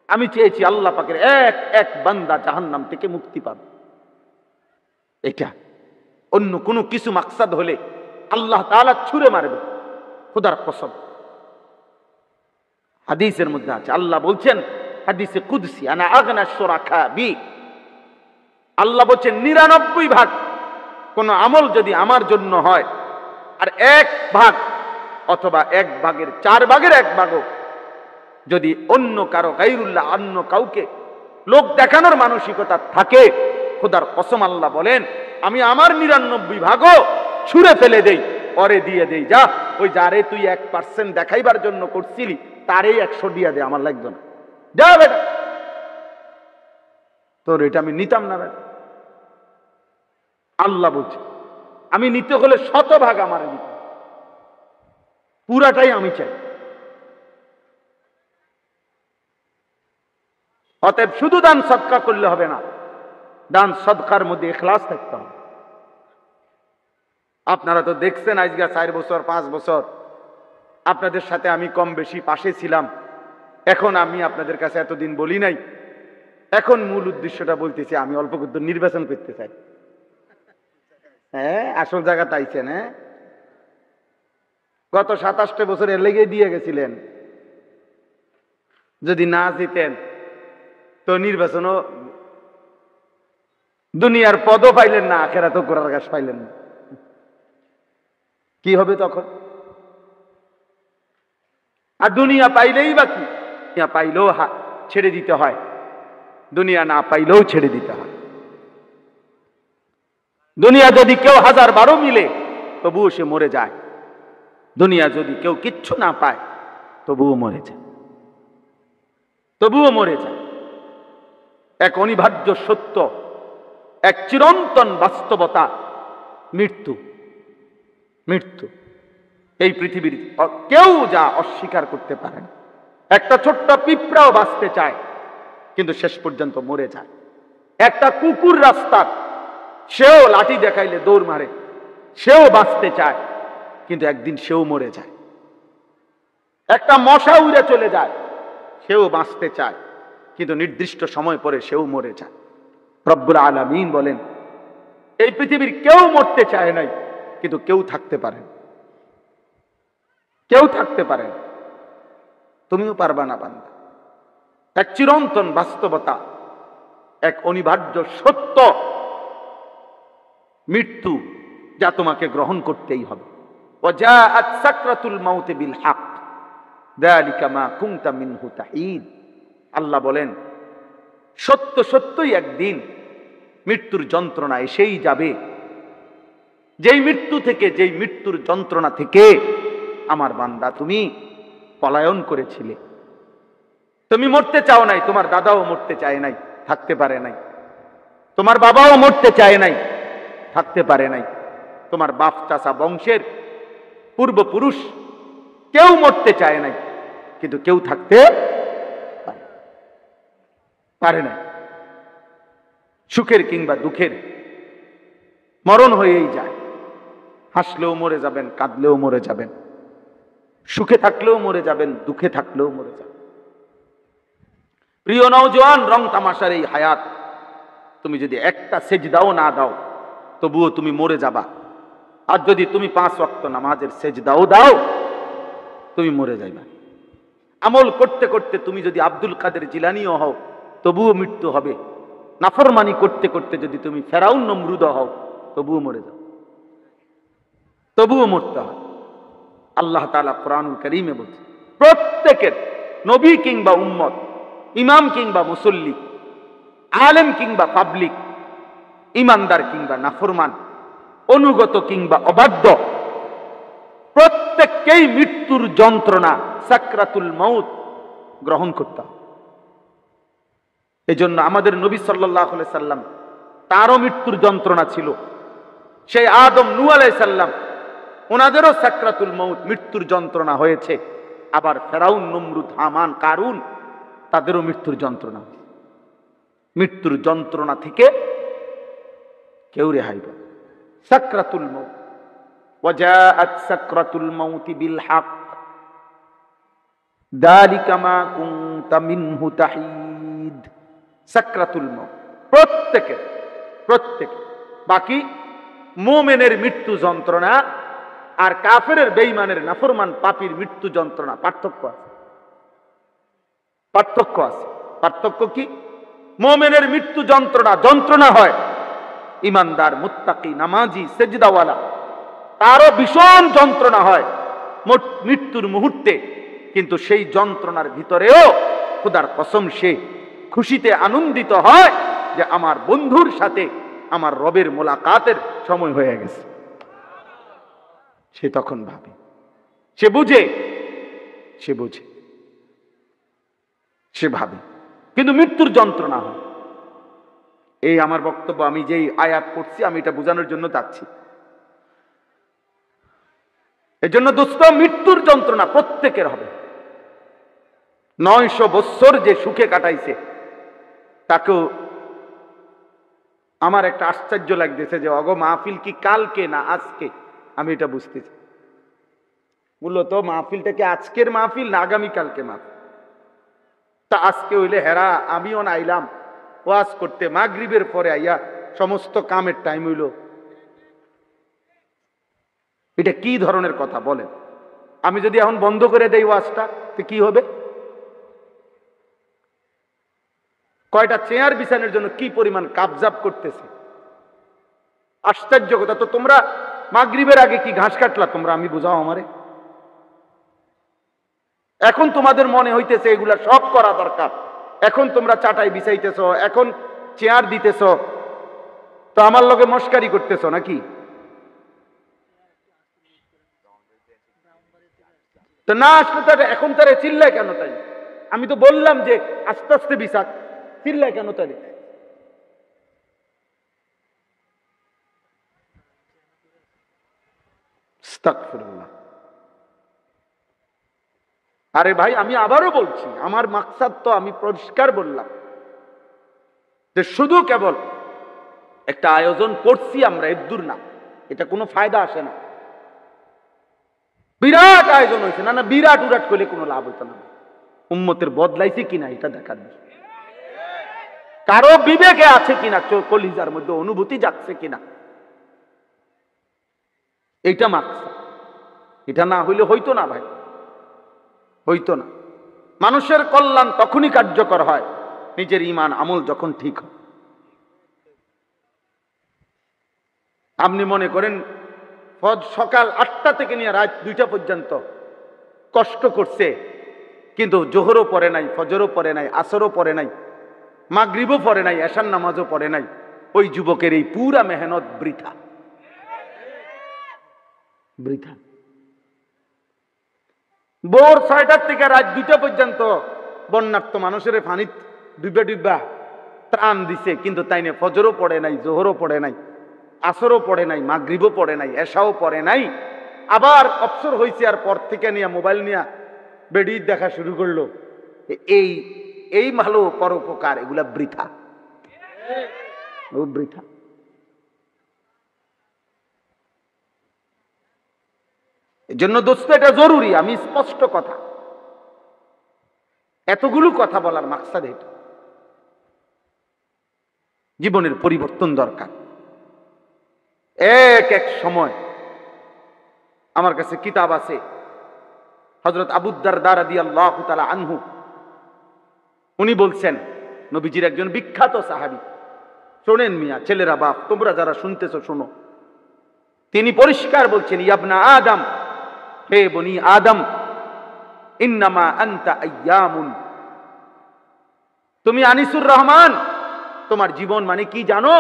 S1: আমি চেয়েছি আল্লাহ পাকের এক এক বান্দা জাহান্নাম থেকে মুক্তি পাবে। এটা অন্য কোনো কিছু মাকসাদ হলে আল্লাহ তাআলা ছুঁড়ে মারবে, খোদার কসম। হাদিসের মধ্যে আছে, আল্লাহ বলছেন হাদিসে কুদসি, আনা আগনা শুরাকা বি, আল্লাহ বলছেন 99 ভাগ কোন আমল যদি আমার জন্য হয়, আর 1 ভাগ অথবা 1 ভাগের 4 ভাগের 1 ভাগও যদি অন্য কারো গায়রুল্লাহ, অন্য কাউকে লোক দেখানোর মানসিকতা থাকে, খোদার কসম আল্লাহ বলেন আমি আমার 99 ভাগও ছুঁড়ে ফেলে দেই, পরে দিয়ে দেই, যা ওই যারে তুই 1% দেখাইবার জন্য করছিলি তারই 100 দিয়ে দে, আমার লাগবে না, যা বেটা, তোর এটা আমি নিতাম না বেটা। আল্লাহ বলছে আমি নিতে হলে 100 ভাগ আমার নিতে, পুরাটাই আমি চাই। অতএব শুধু দান সদকা করলে হবে না, দান সদকার মধ্যে ইখলাস থাকতে হবে। আপনারা তো দেখছেন আজকে 4 বছর 5 বছর আপনাদের সাথে আমি কম বেশি পাশে ছিলাম। এখন আমি আপনাদের কাছে এতদিন বলি নাই, এখন মূল উদ্দেশ্যটা বলতেছি, আমি অল্প কিছু নির্বাচন করতে চাই। হ্যাঁ, আসল জায়গা তাইছেন। হ্যাঁ, গত 27টা বছর এর লেগে দিয়ে গেছিলেন, যদি না জিতেন তো নির্বাচনও, দুনিয়ার পদও পাইলেন না, আখেরাতেও গোড়ার ঘাস পাইলেন না, কি হবে তখন? আর দুনিয়া পাইলেই বাকি, দুনিয়া পাইলেও ছেড়ে দিতে হয়, দুনিয়া না পাইলেও ছেড়ে দিতে হয়। দুনিয়া যদি কেউ 1000 মিলে তবুও সে মরে যায়, দুনিয়া যদি কেউ কিচ্ছু না পায় তবুও মরে যায়, তবুও মরে যায়। এক অনিবার্য সত্য, এক চিরন্তন বাস্তবতা, মৃত্যু। মৃত্যু এই পৃথিবীর কেউ যা অস্বীকার করতে পারে না। একটা ছোট্ট পিঁপড়াও বাঁচতে চায়, কিন্তু শেষ পর্যন্ত মরে যায়। একটা কুকুর রাস্তার, সেও লাঠি দেখাইলে দৌড় মারে, সেও বাঁচতে চায়, কিন্তু একদিন সেও মরে যায়। একটা মশা উড়ে চলে যায়, সেও বাঁচতে চায়, কিন্তু নির্দিষ্ট সময় পরে সেও মরে যায়। রব্বুল আলামিন বলেন, এই পৃথিবীর কেউ মরতে চায় নাই, কিন্তু কেউ থাকতে পারে। কেউ থাকতে পারে, তুমিও পারবা না বান্দা। এক চিরন্তন বাস্তবতা, এক অনিবার্য সত্য, মৃত্যু, যা তোমাকে গ্রহণ করতেই হবে। ওয়াজাআত সাকরাতুল মাউত বিল হক যালিকা মা কুনতা মিনহু তাহিদ। আল্লাহ বলেন, সত্য সত্যই একদিন মৃত্যুর যন্ত্রণা এসেই যাবে। যেই মৃত্যু থেকে, যেই মৃত্যুর যন্ত্রণা থেকে আমার বান্দা তুমি পলায়ন করেছিলে। তুমি মরতে চাও নাই, তোমার দাদাও মরতে চায় নাই, থাকতে পারে নাই। তোমার বাবাও মরতে চায় নাই, থাকতে পারে নাই। তোমার বাপ চাচা বংশের পূর্বপুরুষ কেউ মরতে চায় নাই, কিন্তু কেউ থাকতে পারে নাই। সুখের কিংবা দুঃখের মরণ হয়েই যায়। হাসলেও মরে যাবেন, কাঁদলেও মরে যাবেন, সুখে থাকলেও মরে যাবেন, দুঃখে থাকলেও মরে যাবেন। প্রিয় নওজোয়ান, রং তামাশার এই হায়াত, তুমি যদি একটা সেজদাও না দাও তবুও তুমি মরে যাবা। আর যদি তুমি 5 ওয়াক্ত নামাজের সেজদাও দাও, তুমি মরে যাইবা। আমল করতে করতে তুমি যদি আব্দুল কাদের জিলানীও হও, তবুও মৃত্যু হবে। নাফরমানি করতে করতে যদি তুমি ফেরাউন নমরুদ হও, তবুও মরে যাও, তবুও মরতে হয়। আল্লাহ তাআলা কোরআনুল কারীমে বলছে, প্রত্যেকের, নবী কিংবা উম্মত, ইমাম কিংবা মুসল্লি, আলেম কিংবা পাবলিক, ইমানদার কিংবা নাফরমান, অনুগত কিংবা অবাধ্য, প্রত্যেককেই মৃত্যুর যন্ত্রণা, সাকরাতুল মাউত গ্রহণ করতে হবে। এই জন্য আমাদের নবী সাল্লাল্লাহু আলাইহি সাল্লাম, তারও মৃত্যুর যন্ত্রণা ছিল। সেই আদম, নূহ আলাইহিস সালাম, ওনাদেরও সাকরাতুল মাউত, মৃত্যুর যন্ত্রণা হয়েছে। আবার ফেরাউন, নমরুদ, হামান, কারুন, তাদেরও মৃত্যুর যন্ত্রণা। মৃত্যুর যন্ত্রণা থেকে কেউ রেহাই পাবে। সাকরাতুল মাউত, ওয়াজাআত সাকরাতুল মাউত বিল হক যালিকা মা কুনতা মিনহু তাহিদ। সাকরাতুল মাউত প্রত্যেকের, প্রত্যেকে। বাকি মুমিনের মৃত্যু যন্ত্রণা আর কাফেরের, বেঈমানের, নাফরমান, পাপীর মৃত্যু যন্ত্রণা পার্থক্য আছে। পার্থক্য আছে। পার্থক্য কি? মুমিনের মৃত্যু যন্ত্রণা, যন্ত্রণা হয়। ইমানদার, মুত্তাকি, নামাজি, সেজদাওয়ালা, তারও ভীষণ যন্ত্রণা হয় মৃত্যুর মুহূর্তে। কিন্তু সেই যন্ত্রণার ভিতরেও খোদার কসম, সে খুশিতে আনন্দিত হয় যে আমার বন্ধুর সাথে আমার রবের মোলাকাতের সময় হয়ে গেছে। সে তখন ভাবে, সে বুঝে, সে বুঝে, সে ভাবে। কিন্তু মৃত্যুর যন্ত্রণা হয়। এই আমার বক্তব্য, আমি যেই আয়াত পড়ছি, আমি এটা বোঝানোর জন্য যাচ্ছি। এজন্য দোস্ত, মৃত্যুর যন্ত্রণা প্রত্যেকের হবে। 900 বছর যে সুখে কাটাইছে, তাকেও আমার একটা আশ্চর্য লাগতেছে যে অগো মাহফিল কি কালকে না আজকে, আমি এটা বুঝতেছি। মূলত মাহফিলটা কি আজকের মাহফিল না আগামীকালকে মাহফিল? তা আজকে হইলে হেরা, আমিও না আইলাম ওয়াজ করতে, মাগরিবের পরে আইয়া সমস্ত কামের টাইম হইল। এটা কি ধরনের কথা বলেন? আমি যদি এখন বন্ধ করে দেই ওয়াজটা, তো কি হবে? কয়টা চেয়ার বিছানোর জন্য কি পরিমাণ কাবজাব করতেছে, আশ্চর্য কথা। তো তোমরা মাগরিবের আগে কি ঘাস কাটলা তোমরা? আমি বুঝাও আমারে। এখন তোমাদের মনে হইতেছে এগুলা সব করা দরকার, এখন তোমরা চাটাই বিছাইতেছ, এখন চেয়ার দিতেছ, তো আমার লগে মস্কারি করতেছ নাকি? তো না আসলে তো এখন তারে চিল্লায় কেন? তাই আমি তো বললাম যে আস্তে আস্তে বিছাক, চিল্লায় কেন তারে? আস্তাগফিরুল্লাহ। আরে ভাই, আমি আবারও বলছি, আমার মাকসাদ তো আমি পরিষ্কার বললাম যে শুধু কেবল একটা আয়োজন করছি আমরা, এদূর না, এটা কোনো ফায়দা আসে না। বিরাট আয়োজন হয়েছে, না না, বিরাট উরাট করলে কোনো লাভ হইতো না। উম্মতের বদলাইছে কিনা এটা দেখার বিষয়, কারো বিবেকে আছে কিনা, কলিজার মধ্যে অনুভূতি যাচ্ছে কিনা, এইটা মাকসাদ। এটা না হইলে হইতো না ভাই, হইতো না। মানুষের কল্যাণ তখনই কার্যকর হয় নিজের ঈমান আমল যখন ঠিক হয়। আপনি মনে করেন সকাল 8টা থেকে নিয়ে রাত 2টা পর্যন্ত কষ্ট করছে, কিন্তু জোহরও পড়ে নাই, ফজরও পড়ে নাই, আসরও পড়ে নাই, মাগরিবও পড়ে নাই, এশার নামাজও পড়ে নাই, ওই যুবকের এই পুরা মেহনত বৃথা, বৃথা। ভোর 6টার থেকে রাত 2টা পর্যন্ত বন্যার্থ মানুষের পানি ডুবা ডুবা ত্রাণ দিছে, কিন্তু তাই না ফজরও পড়ে নাই, জোহরও পড়ে নাই, আসরও পড়ে নাই, মাগরিবও পড়ে নাই, এশাও পড়ে নাই। আবার অবসর হয়েছে আর পর থেকে নিয়ে মোবাইল নিয়ে বেডি দেখা শুরু করলো। এই এই ভালো পরোপকার, এগুলা বৃথা, বৃথা। এই জন্য দোস্ত, এটা জরুরি, আমি স্পষ্ট কথা, এতগুলো কথা বলার মাকসাদ এটা। জীবনের পরিবর্তন দরকার। এক এক সময় আমার কাছে কিতাব আছে, হযরত আবু দারদা রাদিয়াল্লাহু তাআলা আনহু, উনি বলছেন, নবীজির একজন বিখ্যাত সাহাবী। শোনেন মিয়া, ছেলেরা, বাপ, তোমরা যারা শুনতেছো শোনো। তিনি পরিষ্কার বলছেন, ইয়া আদম, হে বনি আদম, ইন্নামা আনতা আইয়ামুন, তুমি আনিসুর রহমান, তোমার জীবন মানে কি জানো?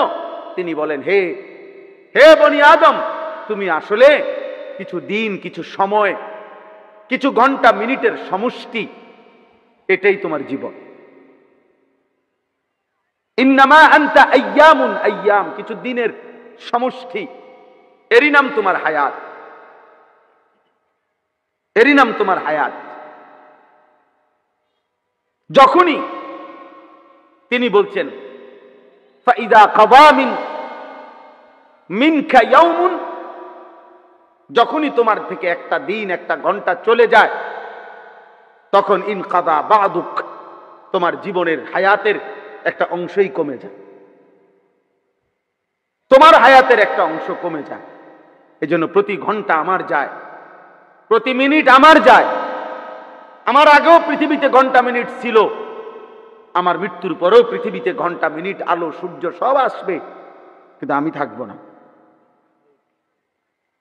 S1: তিনি বলেন, হে হে বনি আদম, তুমি আসলে কিছু দিন, কিছু সময়, কিছু ঘন্টা মিনিটের সমষ্টি, এটাই তোমার জীবন। ইন্নামা আনতা আইয়ামুন, আইয়াম কিছু দিনের সমষ্টি, এরই নাম তোমার হায়াত, এরই নাম তোমার হায়াত। যখনই তিনি বলছেন, ফাইদা কাদা মিনকা ইয়াউমুন, যখনই তোমার থেকে একটা দিন, একটা ঘন্টা চলে যায়, তখন ইনকাদা বাদুক, তোমার জীবনের হায়াতের একটা অংশই কমে যায়, তোমার হায়াতের একটা অংশ কমে যায়। এজন্য প্রতি ঘন্টা আমার যায়, প্রতি মিনিট আমার যায়। আমার আগেও পৃথিবীতে ঘন্টা মিনিট ছিল, আমার মৃত্যুর পরেও পৃথিবীতে ঘন্টা মিনিট, আলো সূর্য সব আসবে, কিন্তু আমি থাকবো না।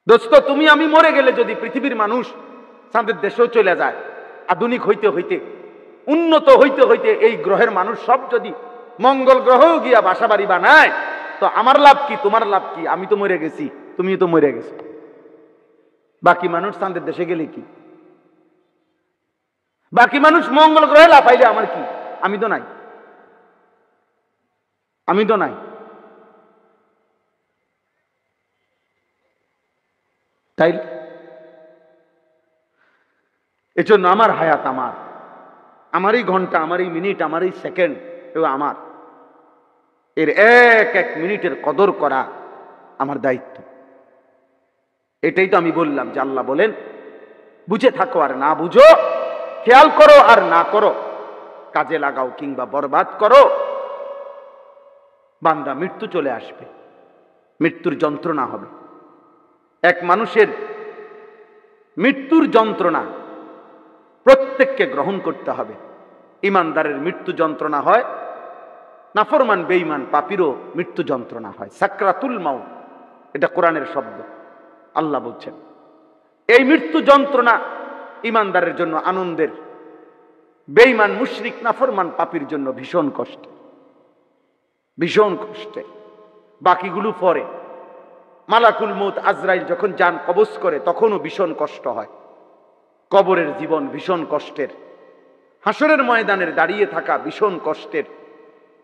S1: দোস্ত, তুমি আমি মরে গেলে যদি পৃথিবীর মানুষ চাঁদের দেশেও চলে যায়, আধুনিক হইতে হইতে, উন্নত হইতে হইতে এই গ্রহের মানুষ সব যদি মঙ্গল গ্রহেও গিয়া বাসা বাড়ি বানায়, তো আমার লাভ কি, তোমার লাভ কি? আমি তো মরে গেছি, তুমিও তো মরে গেছো। বাকি মানুষ চাঁদের দেশে গেলে কি? বাকি মানুষ মঙ্গল গ্রহে লাফাইলে আমার কি? আমি তো নাই, আমি তো নাই। তাই এজন্য আমার হায়াত আমার, আমারই ঘন্টা, আমারই মিনিট, আমারই সেকেন্ড, এও আমার। এর এক এক মিনিটের কদর করা আমার দায়িত্ব। এটাই তো আমি বললাম যে আল্লাহ বলেন, বুঝে থাকো আর না বুঝো, খেয়াল করো আর না করো, কাজে লাগাও কিংবা বরবাদ করো, বান্দা মৃত্যু চলে আসবে, মৃত্যুর যন্ত্রণা হবে। এক মানুষের মৃত্যুর যন্ত্রণা প্রত্যেককে গ্রহণ করতে হবে। ইমানদারের মৃত্যু যন্ত্রণা হয়, নাফরমান বেঈমান পাপীরও মৃত্যু যন্ত্রণা হয়। সাকরাতুল মাউত, এটা কোরআনের শব্দ, আল্লাহ বলছেন। এই মৃত্যু যন্ত্রণা ইমানদারের জন্য আনন্দের, বেঈমান মুশরিক নাফরমান পাপীর জন্য ভীষণ কষ্ট, ভীষণ কষ্টে। বাকিগুলো পরে, মালাকুল মউত আজরাইল যখন জান কবজ করে তখনও ভীষণ কষ্ট হয়। কবরের জীবন ভীষণ কষ্টের, হাসরের ময়দানের দাঁড়িয়ে থাকা ভীষণ কষ্টের,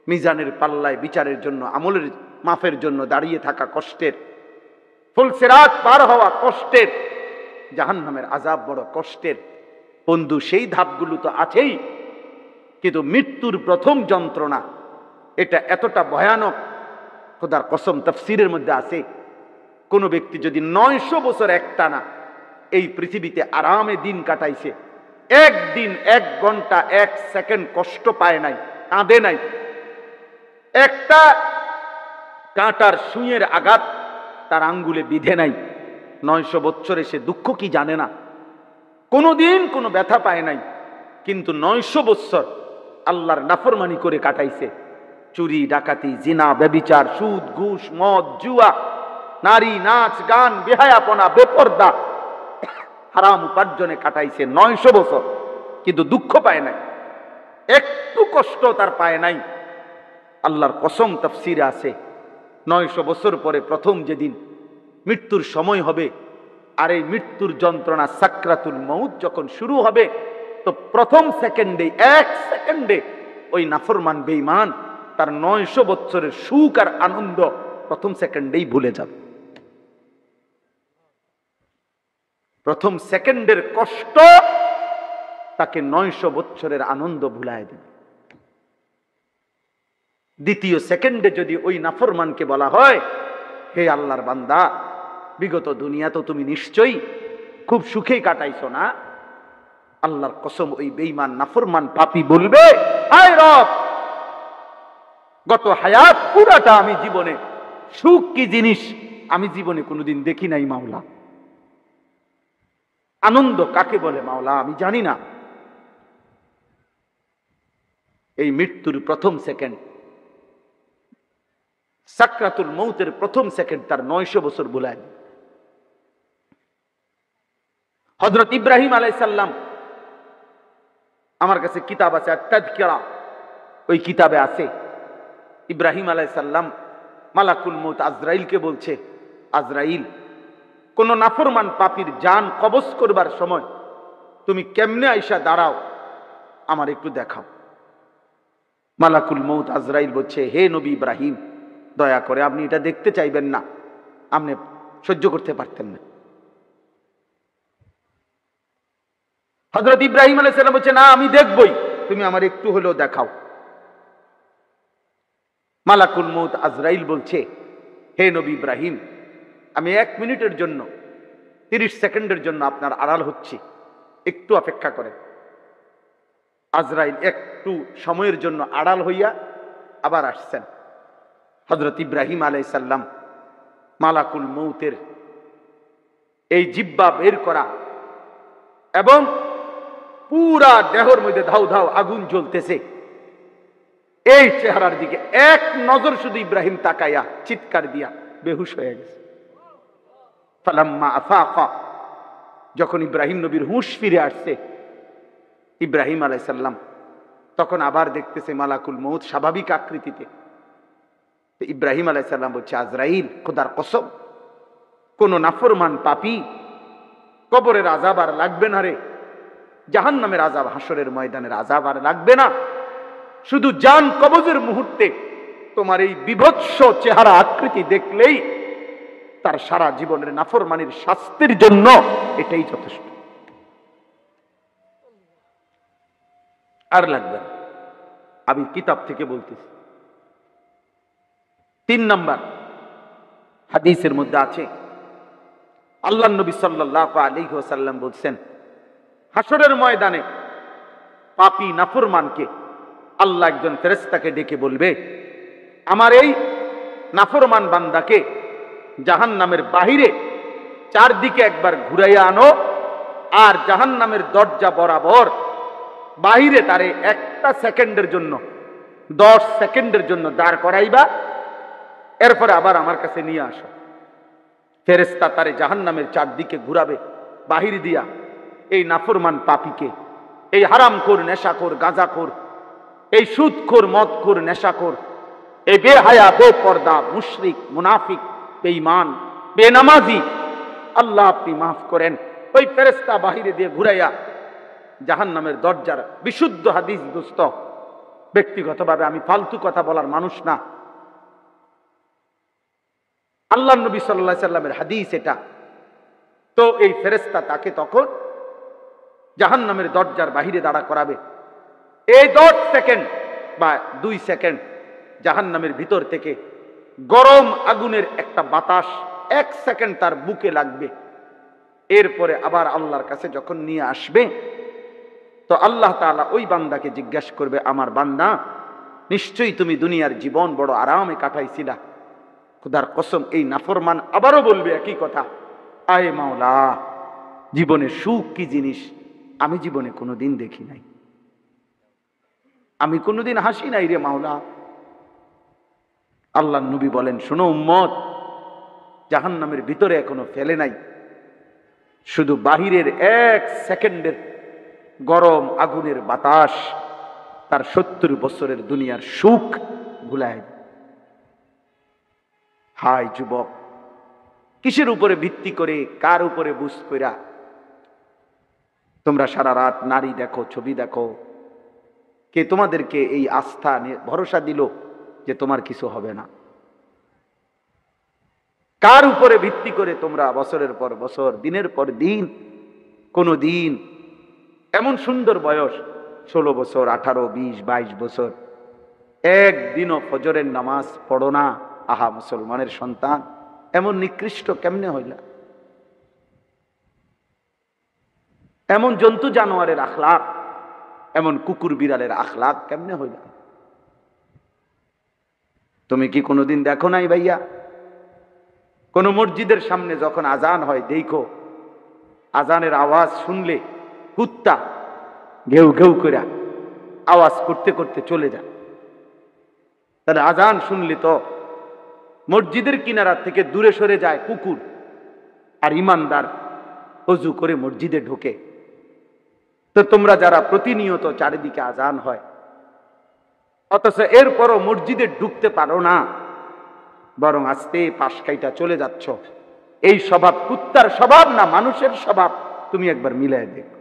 S1: মিজানের পাল্লায় বিচারের জন্য, আমলের মাফের জন্য দাঁড়িয়ে থাকা কষ্টের, ফুলসিরাত পার হওয়া কষ্টের, জাহান্নামের আযাব বড় কষ্টের। বন্ধু, সেই ধাপগুলো তো আছেই, কিন্তু মৃত্যুর প্রথম যন্ত্রণা এটা এতটা ভয়ানক, খোদার কসম তাফসীরের মধ্যে আছে, কোন ব্যক্তি যদি 900 বছর একটানা এই পৃথিবীতে আরামে দিন কাটাইছে, একদিন 1 ঘন্টা 1 সেকেন্ড কষ্ট পায় নাই, কাঁদে নাই, একটা কাঁটার সুঁইয়ের আঘাত তার আঙ্গুলে বিধে নাই, 900 বছরে সে দুঃখ কি জানে না, কোনোদিন কোনো ব্যথা পায় নাই, কিন্তু 900 বছর আল্লাহর নাফরমানি করে কাটাইছে, চুরি ডাকাতি জিনা ব্যভিচার সুদ ঘুষ মদ জুয়া নারী নাচ গান বেহায়াপনা বেপরদা হারাম উপার্জনে কাটাইছে 900 বছর, কিন্তু দুঃখ পায় নাই, একটু কষ্ট তার পায় নাই। আল্লাহর কসম তাফসীরে আছে 900 বছর পরে প্রথম যেদিন মৃত্যুর সময় হবে, আর এই মৃত্যুর যন্ত্রণা সাকরাতুল মউত যখন শুরু হবে, তো প্রথম সেকেন্ডে 1 সেকেন্ডে ওই নাফরমান বেঈমান তার 900 বছরের সুখ আর আনন্দ প্রথম সেকেন্ডেই ভুলে যাবে। প্রথম সেকেন্ডের কষ্ট তাকে 900 বছরের আনন্দ ভুলায় দেবে। দ্বিতীয় সেকেন্ডে যদি ওই নাফরমানকে বলা হয়, হে আল্লাহর বান্দা, বিগত দুনিয়া তো তুমি নিশ্চয়ই খুব সুখেই কাটাইছো না, আল্লাহর কসম ওই বেঈমান নাফরমান পাপী বলবে, হায় রব, গত হায়াত পুরাটা আমি জীবনে সুখ কি জিনিস আমি জীবনে কোনোদিন দেখি নাই মাওলা, আনন্দ কাকে বলে মাওলা আমি জানি না। এই মৃত্যুর প্রথম সেকেন্ড, সাকরাতুল মউতের প্রথম সেকেন্ড তার 900 বছর ভুলায়। হযরত ইব্রাহিম আলাইহিস সালাম, আমার কাছে কিতাব আছে আত-তাযকিরা, ওই কিতাবে আছে ইব্রাহিম আলাইহিস সালাম মালাকুল মউত আজরাইলকে বলছে, আজরাইল, কোন নাফরমান পাপীর জান কবজ করবার সময় তুমি কেমনে আইসা দাঁড়াও আমার একটু দেখাও। মালাকুল মউত আজরাইল বলছে, হে নবী ইব্রাহিম, দয়া করে আপনি এটা দেখতে চাইবেন না, আপনি সহ্য করতে পারতেন না। হযরত ইব্রাহিম আলাইহিস সালাম বলছে, না আমি দেখবই, তুমি আমার একটু হলেও দেখাও। মালাকুল মউত আজরাইল বলছে, হে নবী ইব্রাহিম, আমি 1 মিনিটের জন্য 30 সেকেন্ডের জন্য আপনার আড়াল হচ্ছি, একটু অপেক্ষা করেন। আজরাইল একটু সময়ের জন্য আড়াল হইয়া আবার আসছেন। হযরত ইব্রাহিম আলাইহিস সালাম মালাকুল মউতের এই জিহ্বা বের করা এবং পুরা দেহর মধ্যে ধাউ ধাউ আগুন জ্বলতেছে, এই চেহারার দিকে এক নজর শুধু ইব্রাহিম তাকাইয়া চিৎকার দিয়া বেহুশ হয়ে গেছে। ফালাম্মা আফাকা, যখন ইব্রাহিম নবীর হুঁশ ফিরে আসছে, ইব্রাহিম আলাইহিস সালাম তখন আবার দেখতেছে মালাকুল মউত স্বাভাবিক আকৃতিতে। ইব্রাহিম আলাইহিস সালাম বলছে, আজরাইল, খোদার কসম, কোন নাফরমান পাপী কবরের আযাব আর লাগবে না রে, জাহান্নামের আযাব, হাসরের ময়দানের আযাব আর লাগবে না, শুধু জান কবজের মুহূর্তে তোমার এই বিভৎস চেহারা আকৃতি দেখলেই তার সারা জীবনের নাফরমানির শাস্তির জন্য এটাই যথেষ্ট, আর লাগবে না। আমি কিতাব থেকে বলতেছি। 3 নাম্বার হাদিসের মধ্যে আছে, আল্লাহর নবী সাল্লাল্লাহু আলাইহি ওয়াসাল্লাম বলছেন, হাসরের ময়দানে পাপী নাফরমানকে আল্লাহ একজন ফেরেশতাকে ডেকে বলবে, আমার এই নাফরমান বান্দাকে জাহান্নামের বাহিরে চারদিকে একবার ঘুরাইয়া আনো, আর জাহান্নামের দরজা বরাবর বাহিরে তারে 1 সেকেন্ডের জন্য 10 সেকেন্ডের জন্য দাঁড় করাইবা, এরপরে আবার আমার কাছে নিয়ে আসো। ফেরেশতা তারে জাহান্নামের চারদিকে ঘুরাবে বাহির দিয়া, এই নাফরমান পাপীকে, এই হারামখোর নেশাখোর গাঁজাখোর, এই সুদখোর মদখোর নেশাখোর, এই বেহায়া বেপর্দা মুশরিক মুনাফিক বেঈমান বেনামাজি, আল্লাহ আপনি মাফ করেন, ওই ফেরেশতা বাহিরে দিয়ে ঘুরাইয়া জাহান্নামের দরজার, বিশুদ্ধ হাদিস দোস্ত, ব্যক্তিগতভাবে আমি ফালতু কথা বলার মানুষ না, আল্লাহর নবী সাল্লাল্লাহু আলাইহি সাল্লামের হাদিস এটা। তো এই ফেরেশতা তাকে তখন জাহান্নামের দরজার বাহিরে দাঁড়া করাবে। এই 10 সেকেন্ড বা 2 সেকেন্ড জাহান্নামের ভিতর থেকে গরম আগুনের একটা বাতাস 1 সেকেন্ড তার বুকে লাগবে। এরপরে আবার আল্লাহর কাছে যখন নিয়ে আসবে, তো আল্লাহ তাআলা ওই বান্দাকে জিজ্ঞাসা করবে, আমার বান্দা, নিশ্চয়ই তুমি দুনিয়ার জীবন বড় আরামে কাটাইছিলা। খোদার কসম, এই নাফরমান আবারও বলবে একই কথা, আয় মাওলা, জীবনের সুখ কি জিনিস আমি জীবনে কোনোদিন দেখি নাই, আমি কোনোদিন হাসি নাই রে মাওলা। আল্লাহর নবী বলেন, শোনো উম্মত, জাহান্নামের ভিতরে এখনো ফেলে নাই, শুধু বাহিরের 1 সেকেন্ডের গরম আগুনের বাতাস তার 70 বছরের দুনিয়ার সুখ ভুলায়। হায় যুবক, কিসের উপরে ভিত্তি করে, কার উপরে বুঝ কইরা তোমরা সারা রাত নারী দেখো, ছবি দেখো? কে তোমাদেরকে এই আস্থা ভরসা দিল যে তোমার কিছু হবে না? কার উপরে ভিত্তি করে তোমরা বছরের পর বছর, দিনের পর দিন, কোনো দিন এমন সুন্দর বয়স 16 বছর, 18, 20, 22 বছর, একদিনও ফজরের নামাজ পড়ো না? আহা মুসলমানের সন্তান, এমন নিকৃষ্ট কেমনে হইলা? এমন জন্তু জানোয়ারের আখলাক, এমন কুকুর বিড়ালের আখলাক কেমনে হইলা? তুমি কি কোনোদিন দেখো নাই ভাইয়া? কোন মসজিদের সামনে যখন আজান হয়, দেখো আজানের আওয়াজ শুনলে কুত্তা ঘেউ ঘেউ করে আওয়াজ করতে করতে চলে যায়। তাহলে আজান শুনলে তো মসজিদের কিনারা থেকে দূরে সরে যায় কুকুর, আর ইমানদার ওযু করে মসজিদে ঢোকে। তো তোমরা যারা প্রতিনিয়ত চারিদিকে আজান হয়, অথচ এরপরও মসজিদে ঢুকতে পারো না, বরং আস্তে পাশ কাইটা চলে যাচ্ছ, এই স্বভাব কুত্তার স্বভাব না মানুষের স্বভাব? তুমি একবার মিলাই দেখো।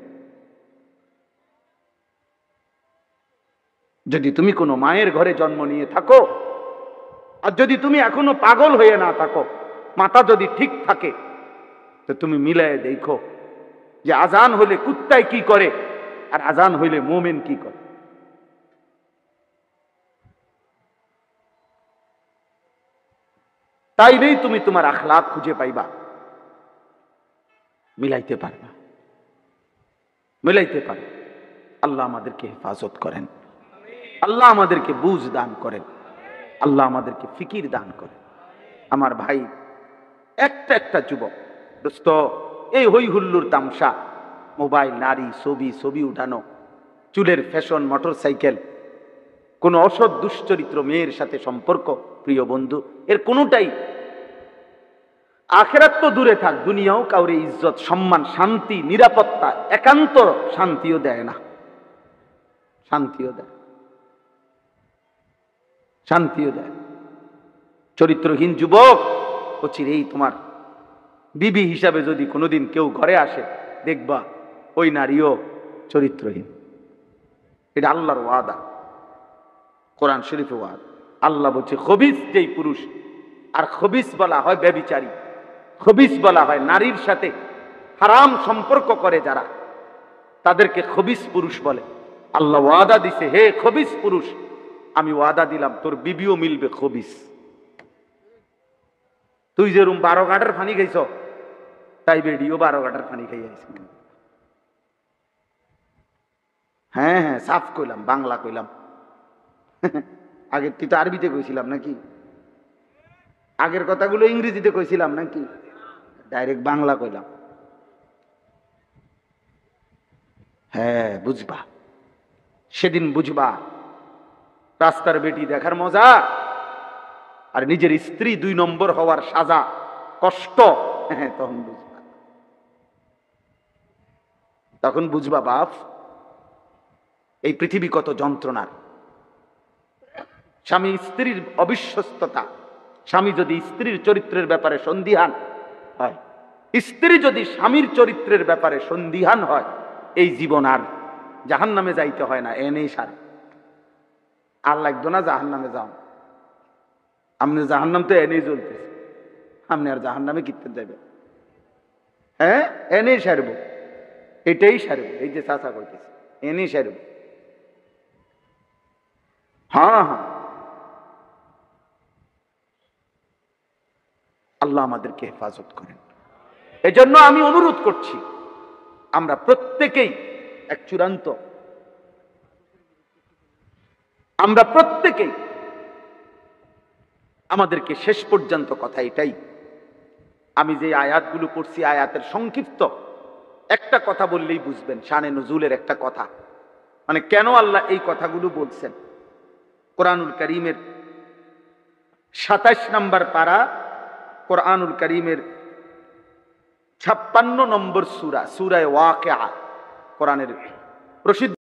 S1: যদি তুমি কোনো মায়ের ঘরে জন্ম নিয়ে থাকো, আর যদি তুমি এখনো পাগল হয়ে না থাকো, মাথা যদি ঠিক থাকে, তো তুমি মিলাই দেখো যে আজান হইলে কুত্তায় কি করে আর আজান হইলে মুমিন কি করে। তাইলেই তুমি তোমার আখলাক খুঁজে পাইবা, মিলাইতে পারবা, মিলাইতে পারবা। আল্লাহ আমাদেরকে হেফাজত করেন, আল্লাহ আমাদেরকে বুঝ দান করেন, আল্লাহ আমাদেরকে ফিকির দান করেন। আমার ভাই, একটা একটা যুবক দোস্ত, এই হই হুল্লুর তামসা, মোবাইল, নারী, ছবি, ছবি উঠানো, চুলের ফ্যাশন, মোটরসাইকেল, কোন অসৎ দুশ্চরিত্র মেয়ের সাথে সম্পর্ক, প্রিয় বন্ধু, এর কোনোটাই আখিরাত তো দূরে থাক, দুনিয়াও কাউরে ইজ্জত, সম্মান, শান্তি, নিরাপত্তা, একান্ত শান্তিও দেয় না, শান্তিও দেয়, শান্তিও দেয়। চরিত্রহীন যুবক অচিরেই তোমার বিবি হিসাবে যদি কোনোদিন কেউ ঘরে আসে, দেখবা ওই নারীও চরিত্রহীন। এটা আল্লাহর ওয়াদা, কোরআন শরীফে ওয়াদা। আল্লাহ বলছে, খবিস যেই পুরুষ, আর খবিস বলা হয় ব্যভিচারী, খবিস বলা হয় নারীর সাথে হারাম সম্পর্ক করে যারা, তাদেরকে খবিস পুরুষ বলে। আল্লাহ ওয়াদা দিছে, হে খবিস পুরুষ, আমি ওয়াদা দিলাম তোর বিবিও মিলবে খবিস। তুই যেরকম 12 ঘাটের পানি খাইছ, তাই বেডিও 12 ঘাটের পানি খাই আইছে। হ্যাঁ হ্যাঁ, সাফ কইলাম, বাংলা কইলাম। আগের তুই তো আরবিতে কইছিলাম নাকি? আগের কথাগুলো ইংরেজিতে কইছিলাম নাকি? ডাইরেক্ট বাংলা কইলাম। হ্যাঁ, বুঝবা, সেদিন বুঝবা রাস্তার বেটি দেখার মজা আর নিজের স্ত্রী 2 নম্বর হওয়ার সাজা, কষ্ট। হ্যাঁ, তখন বুঝবা, তখন বুঝবা বাপ, এই পৃথিবী কত যন্ত্রণার। স্বামী স্ত্রীর অবিশ্বস্ততা, স্বামী যদি স্ত্রীর চরিত্রের ব্যাপারে সন্দিহান হয়, স্ত্রী যদি স্বামীর চরিত্রের ব্যাপারে সন্দিহান হয়, এই জীবন আর জাহান্নামে যাইতে হয় না, এনেই সার। আর লাগতো না জাহান্নামে যাও, আপনি জাহান্নাম তো এনেই চলতেছে, আপনি আর জাহান্নামে কিনতে যাবে। হ্যাঁ, এনেই সারব, এটাই সারব। এই যে চাচা কইতেছে এনেই সারব। হ্যাঁ হ্যাঁ, আল্লাহ আমাদেরকে হেফাজত করেন। এজন্য আমি অনুরোধ করছি, আমরা প্রত্যেকেই এক চূড়ান্ত, আমরা প্রত্যেকেই আমাদেরকে শেষ পর্যন্ত কথা এটাই, আমি যে আয়াতগুলো পড়ছি আয়াতের সংক্ষিপ্ত একটা কথা বললেই বুঝবেন, শানে নজুলের একটা কথা, মানে কেন আল্লাহ এই কথাগুলো বলছেন। কোরআনুল কারীমের 27 নম্বর পারা, কোরআনুল কারীমের 56 নম্বর সূরা, সূরা ওয়াকিয়া, কোরআনের প্রসিদ্ধ